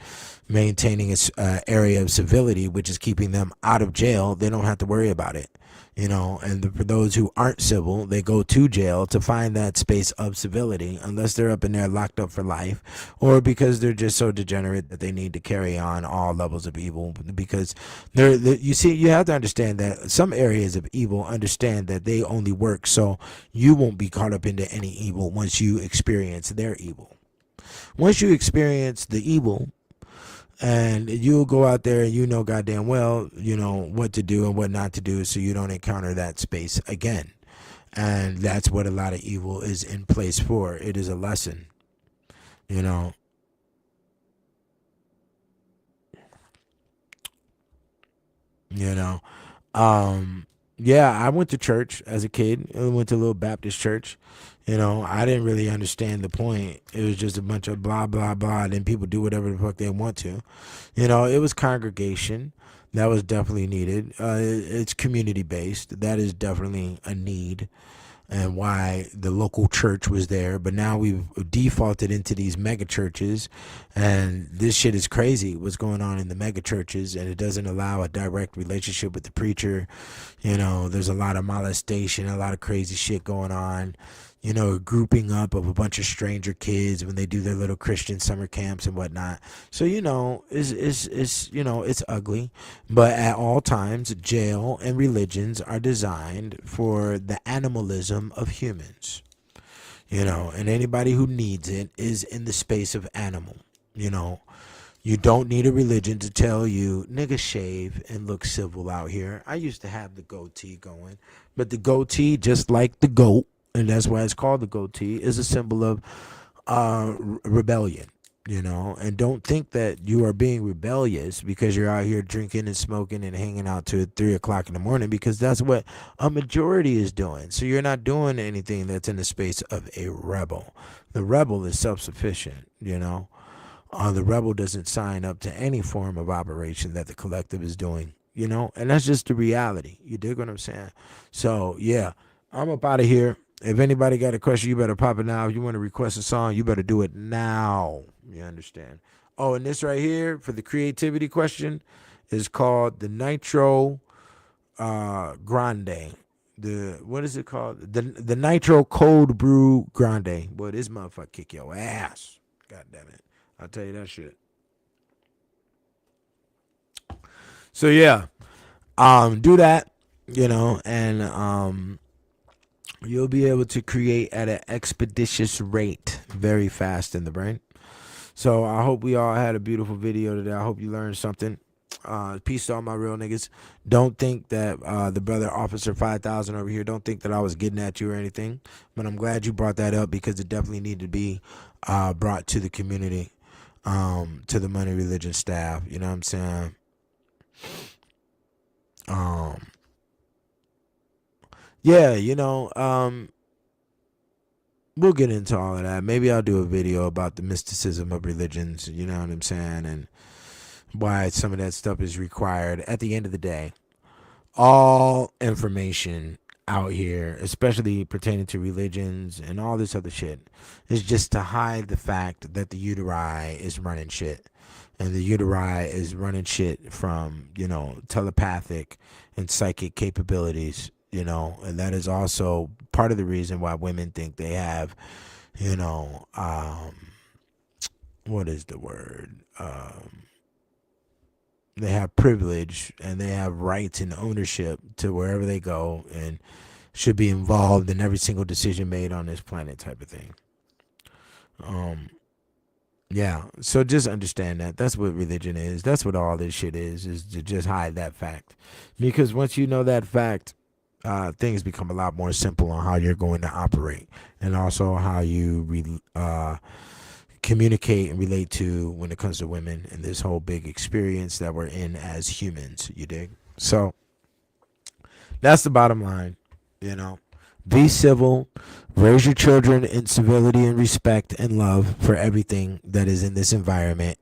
maintaining a area of civility, which is keeping them out of jail, they don't have to worry about it. And for those who aren't civil, they go to jail to find that space of civility, unless they're up in there locked up for life, or because they're just so degenerate that they need to carry on all levels of evil. Because you have to understand that some areas of evil understand that they only work so you won't be caught up into any evil once you experience their evil. Once you experience the evil, and you'll go out there and goddamn well, what to do and what not to do so you don't encounter that space again. And that's what a lot of evil is in place for. It is a lesson, Yeah, I went to church as a kid. I went to a little Baptist church. I didn't really understand the point. It was just a bunch of blah, blah, blah. And then people do whatever the fuck they want to. It was congregation. That was definitely needed. It's community based. That is definitely a need. And why the local church was there. But now we've defaulted into these mega churches, and this shit is crazy what's going on in the mega churches, and it doesn't allow a direct relationship with the preacher. There's a lot of molestation, a lot of crazy shit going on. Grouping up of a bunch of stranger kids when they do their little Christian summer camps and whatnot. So, it's ugly. But at all times, jail and religions are designed for the animalism of humans. And anybody who needs it is in the space of animal. You don't need a religion to tell you, nigga, shave and look civil out here. I used to have the goatee going, but the goatee, just like the goat, and that's why it's called the goatee, is a symbol of rebellion, and don't think that you are being rebellious because you're out here drinking and smoking and hanging out till 3 o'clock in the morning, because that's what a majority is doing. So you're not doing anything that's in the space of a rebel. The rebel is self-sufficient, the rebel doesn't sign up to any form of operation that the collective is doing, and that's just the reality. You dig what I'm saying? So yeah, I'm up out of here. If anybody got a question, you better pop it now. If you want to request a song, you better do it now. You understand? Oh, and this right here for the creativity question is called the Nitro Grande. What is it called? The Nitro Cold Brew Grande. Boy, this motherfucker kick your ass. God damn it. I'll tell you that shit. So yeah, do that, and you'll be able to create at an expeditious rate very fast in the brain. So I hope we all had a beautiful video today. I hope you learned something. Peace to all my real niggas. Don't think that the brother Officer 5000 over here, don't think that I was getting at you or anything. But I'm glad you brought that up, because it definitely needed to be brought to the community, to the Money Religion staff. You know what I'm saying? Yeah, we'll get into all of that. Maybe I'll do a video about the mysticism of religions, you know what I'm saying, and why some of that stuff is required. At the end of the day, all information out here, especially pertaining to religions and all this other shit, is just to hide the fact that the uteri is running shit. And the uteri is running shit from, telepathic and psychic capabilities, and that is also part of the reason why women think they have, what is the word? They have privilege and they have rights and ownership to wherever they go and should be involved in every single decision made on this planet type of thing. Yeah, so just understand that. That's what religion is. That's what all this shit is to just hide that fact. Because once you know that fact, things become a lot more simple on how you're going to operate, and also how you communicate and relate to when it comes to women and this whole big experience that we're in as humans. You dig? So that's the bottom line. You know, be civil, raise your children in civility and respect and love for everything that is in this environment.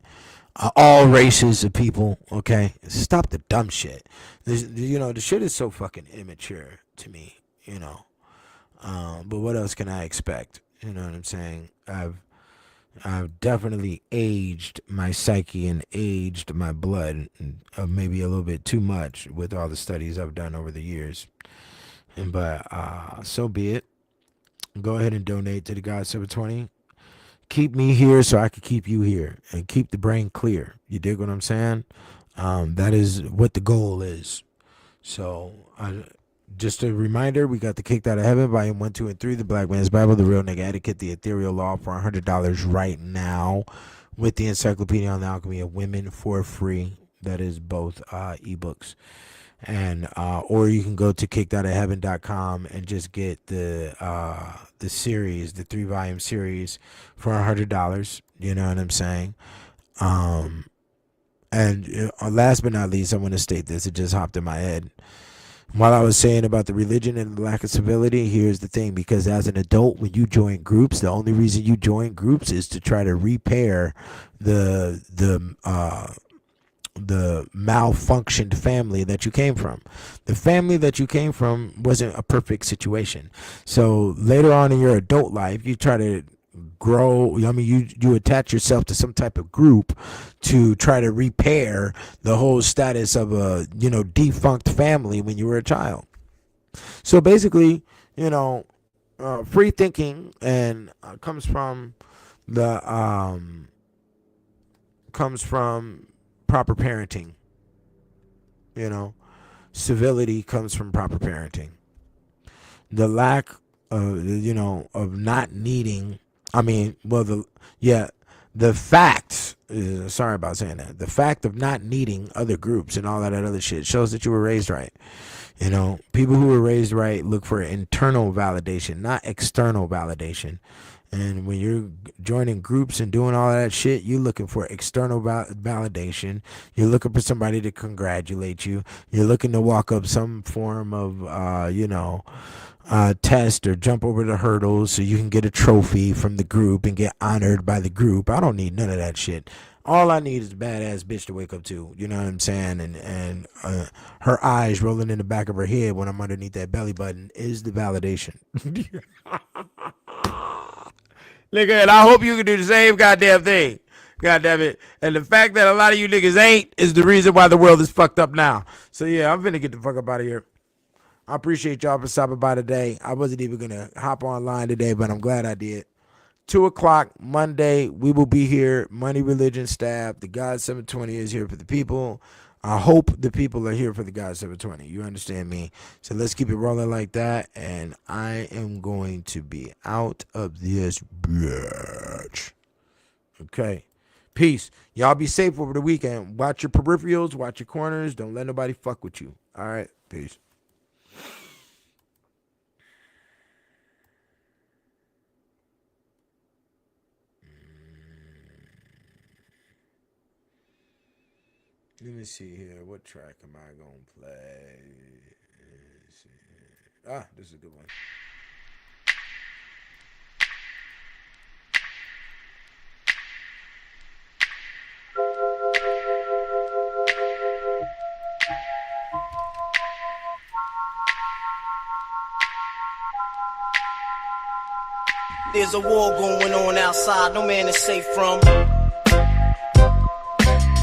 All races of people, okay? Stop the dumb shit. The shit is so fucking immature to me, but what else can I expect? You know what I'm saying? I've definitely aged my psyche and aged my blood, maybe a little bit too much with all the studies I've done over the years. But so be it. Go ahead and donate to the God 720. Keep me here so I can keep you here and keep the brain clear. You dig what I'm saying? That is what the goal is. So just a reminder, we got the Kicked Out of Heaven, Volume 1, 2, and 3, The Black Man's Bible, The Real Nigga Etiquette, The Ethereal Law for $100 right now, with the Encyclopedia on the Alchemy of Women for free. That is both ebooks. And or you can go to kickedoutofheaven.com and just get the series, the 3-volume series for $100. You know what I'm saying? And last but not least, I want to state this. It just hopped in my head. While I was saying about the religion and the lack of civility, here's the thing. Because as an adult, when you join groups, the only reason you join groups is to try to repair the malfunctioned family that you came from. The family that you came from wasn't a perfect situation. So later on in your adult life, you try to grow. I mean, you attach yourself to some type of group to try to repair the whole status of a defunct family when you were a child. So basically, free thinking and comes from proper parenting. Civility comes from proper parenting. The lack of not needing, the fact, sorry about saying that, the fact of not needing other groups and all that other shit shows that you were raised right. People who were raised right look for internal validation, not external validation. And when you're joining groups and doing all that shit, you're looking for external validation. You're looking for somebody to congratulate you. You're looking to walk up some form of, test or jump over the hurdles so you can get a trophy from the group and get honored by the group. I don't need none of that shit. All I need is a badass bitch to wake up to. You know what I'm saying? And her eyes rolling in the back of her head when I'm underneath that belly button is the validation. Look at it. I hope you can do the same goddamn thing. God damn it. And the fact that a lot of you niggas ain't is the reason why the world is fucked up now. So yeah, I'm finna get the fuck up out of here. I appreciate y'all for stopping by today. I wasn't even gonna hop online today, but I'm glad I did. 2:00 Monday, we will be here. Money, Religion, Stab. The God 720 is here for the people. I hope the people are here for the God 720. You understand me? So let's keep it rolling like that. And I am going to be out of this bitch. Okay. Peace. Y'all be safe over the weekend. Watch your peripherals. Watch your corners. Don't let nobody fuck with you. All right. Peace. Let me see here. What track am I going to play? This is a good one. There's a war going on outside, no man is safe from.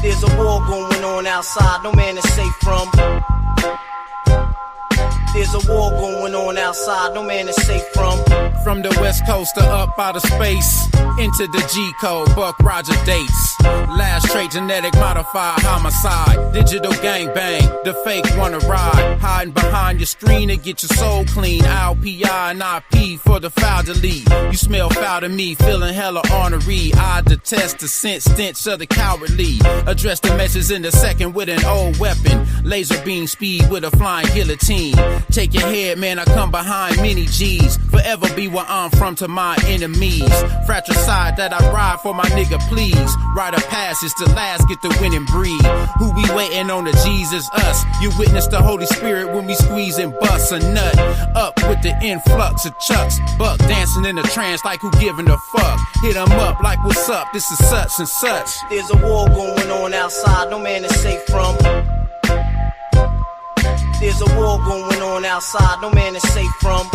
There's a war going on outside, no man is safe from. There's a war going on outside, no man is safe from. From the west coast to up out of space, into the G code, Buck Roger dates. Last trait, genetic modified homicide, digital gang bang, the fake wanna ride. Hiding behind your screen to get your soul clean. LPI and IP for the foul delete. You smell foul to me, feeling hella ornery. I detest the scent stench of the cowardly. Address the message in the second with an old weapon. Laser beam speed with a flying guillotine. Take your head, man, I come behind many G's. Forever be where I'm from to my enemies. Fratricide that I ride for my nigga, please. Ride a pass, it's the last, get the winning breed. Who we waiting on, the Jesus, us. You witness the Holy Spirit when we squeeze and bust a nut. Up with the influx of chucks. Buck dancing in a trance like who giving a fuck. Hit 'em up like what's up, this is such and such. There's a war going on outside, no man is safe from. There's a war going on outside, no man is safe from.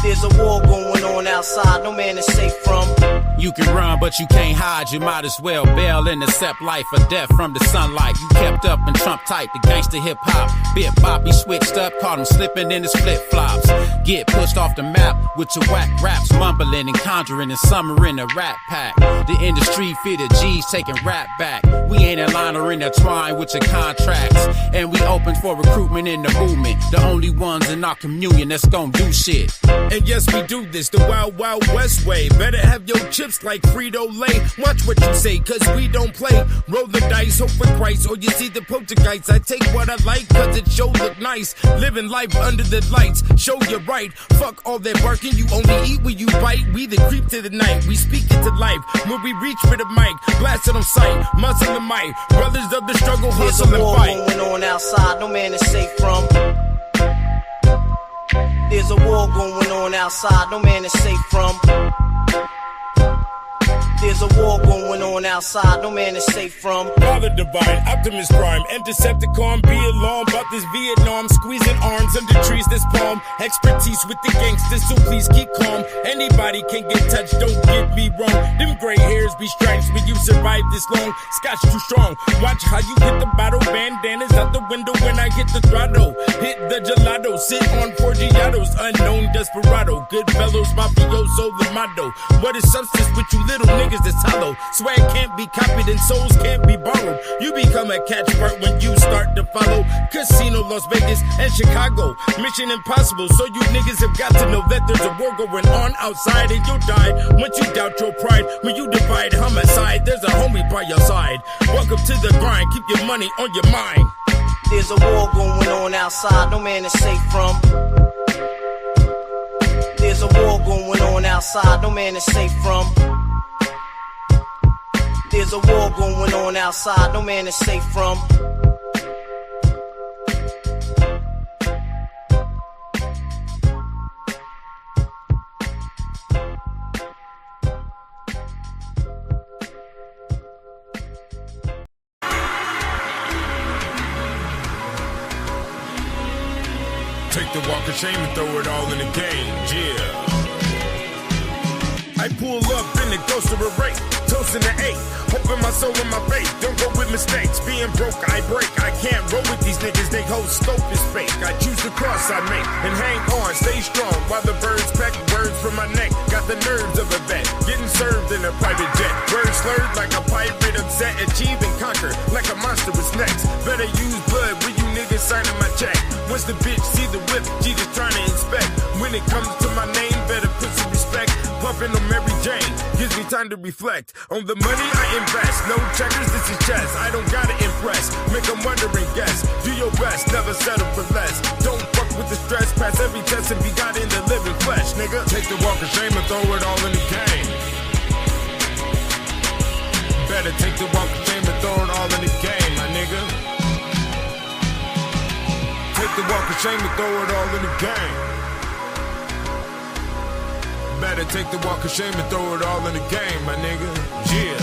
There's a war going on outside, no man is safe from. You can run, but you can't hide. You might as well bail and accept life or death from the sunlight. You kept up and Trump tight, the gangster hip hop. Bit boppy switched up, caught him slipping in his flip flops. Get pushed off the map with your whack raps, mumbling and conjuring and summering a rat pack. The industry fitted G's taking rap back. We ain't in line or intertwined with your contracts. And we open for recruitment in the movement. The only ones in our communion that's gon' do shit. And yes, we do this the Wild Wild West way. Better have your chips like Frito-Lay. Watch what you say, cause we don't play. Roll the dice, hope for Christ, or you see the poltergeist. I take what I like, cause it sure look nice. Living life under the lights, show you right. Fuck all that barking, you only eat when you bite. We the creep to the night, we speak it to life. When we reach for the mic, blast it on sight. Muscle and might, brothers of the struggle, hustle and fight. There's a war going on outside, no man is safe from. There's a war going on outside, no man is safe from. There's a war going on outside, no man is safe from. Father Divine, Optimus Prime, and Decepticon, be alarmed about this Vietnam. Squeezing arms under trees this palm. Expertise with the gangsters, so please keep calm. Anybody can get touched, don't get me wrong. Them gray hairs be stripes when you survive this long. Scotch too strong, watch how you hit the bottle. Bandanas out the window when I hit the throttle. Hit the gelato, sit on Forgiatos. Unknown desperado, good fellows, mafioso, the motto. What is substance with you little niggas that's hollow? Swag can't be copied and souls can't be borrowed. You become a catch bird when you start to follow. Casino, Las Vegas, and Chicago. Mission impossible, so you niggas have got to know that there's a war going on outside and you'll die once you doubt your pride. When you divide homicide, there's a homie by your side. Welcome to the grind, keep your money on your mind. There's a war going on outside, no man is safe from. There's a war going on outside, no man is safe from. There's a war going on outside, no man is safe from. Take the walk of shame and throw it all in the game, yeah. I pull up and it goes to a rate, toasting the 8, hoping my soul and my faith don't go with mistakes. Being broke, I break, I can't roll with these niggas, they whole scope is fake. I choose the cross I make and hang on, stay strong while the birds peck words from my neck. Got the nerves of a vet, getting served in a private jet. Words slurred like a pirate upset, achieve and conquer like a monster with snacks. Better use blood when you niggas signing my check. Once the bitch see the whip, she just trying to inspect. When it comes to my name, better put some respect. Puffin' on Mary Jane, gives me time to reflect on the money I invest. No checkers, this is chess. I don't gotta impress, make them wonder and guess. Do your best, never settle for less. Don't fuck with the stress, pass every test if you got in the living flesh, nigga. Take the walk of shame and throw it all in the game. Better take the walk of shame and throw it all in the game, my nigga. Take the walk of shame and throw it all in the game. Better take the walk of shame and throw it all in the game, my nigga. Yeah.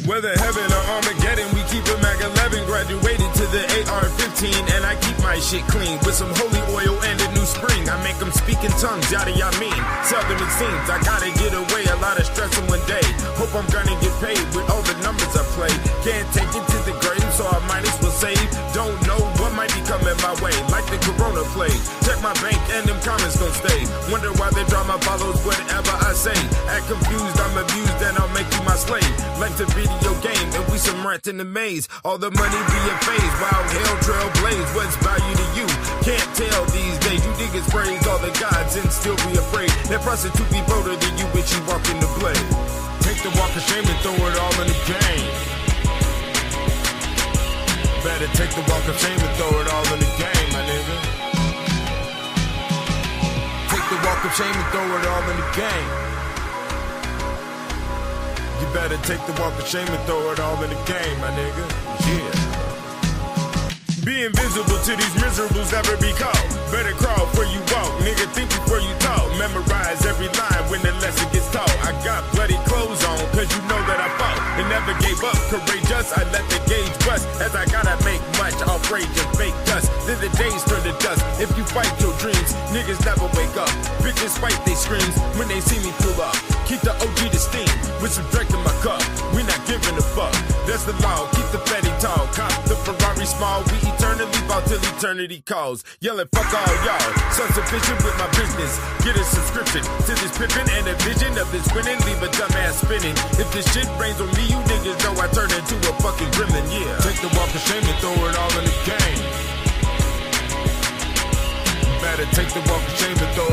Whether heaven or Armageddon, we keep a Mac 11. Graduated to the AR-15, and I keep my shit clean with some holy oil and a new spring. I make them speak in tongues, yada yada mean. Seldom it seems I gotta get away, a lot of stress in one day. Hope I'm gonna get paid with all the numbers I play. Can't take it to the grave, so I might as well save. Don't know what my might be coming my way, like the corona plague. Check my bank and them comments gon' stay. Wonder why they draw my follows, whatever I say. Act confused, I'm abused, and I'll make you my slave. Life's a video game, and we some rats in the maze. All the money be a phase, wild hell trail blaze. What's value to you? Can't tell these days. You niggas praise all the gods and still be afraid. That prostitute be bolder than you, bitch, you walk in the blade. Take the walk of shame and throw it all in the game. Better take the walk of shame and throw it all in the game, my nigga. Take the walk of shame and throw it all in the game. You better take the walk of shame and throw it all in the game, my nigga. Yeah. Be invisible to these miserables, never be caught. Better crawl before you walk, nigga, think before you talk. Memorize every line when the lesson gets taught. I got bloody clothes on, cause you know that I fought and never gave up, courageous. I let the gauge bust, as I gotta make much outrage and fake dust. Then the days turn to dust. If you fight your dreams, niggas never wake up. Bitches fight they screams when they see me pull up. Keep the OG to steam, with some Drake in my cup. We not giving a fuck, that's the law. Keep the fatty tall, cop the Ferrari small. We eternally bout till eternity calls. Yelling fuck all y'all, self-sufficient with my business. Get a subscription to this pimpin' and a vision of this winning. Leave a dumbass spinning. If this shit rains on me, you niggas know I turn into a fucking gremlin, yeah. Take the walk of shame and throw it all in the game. Better take the walk of shame and throw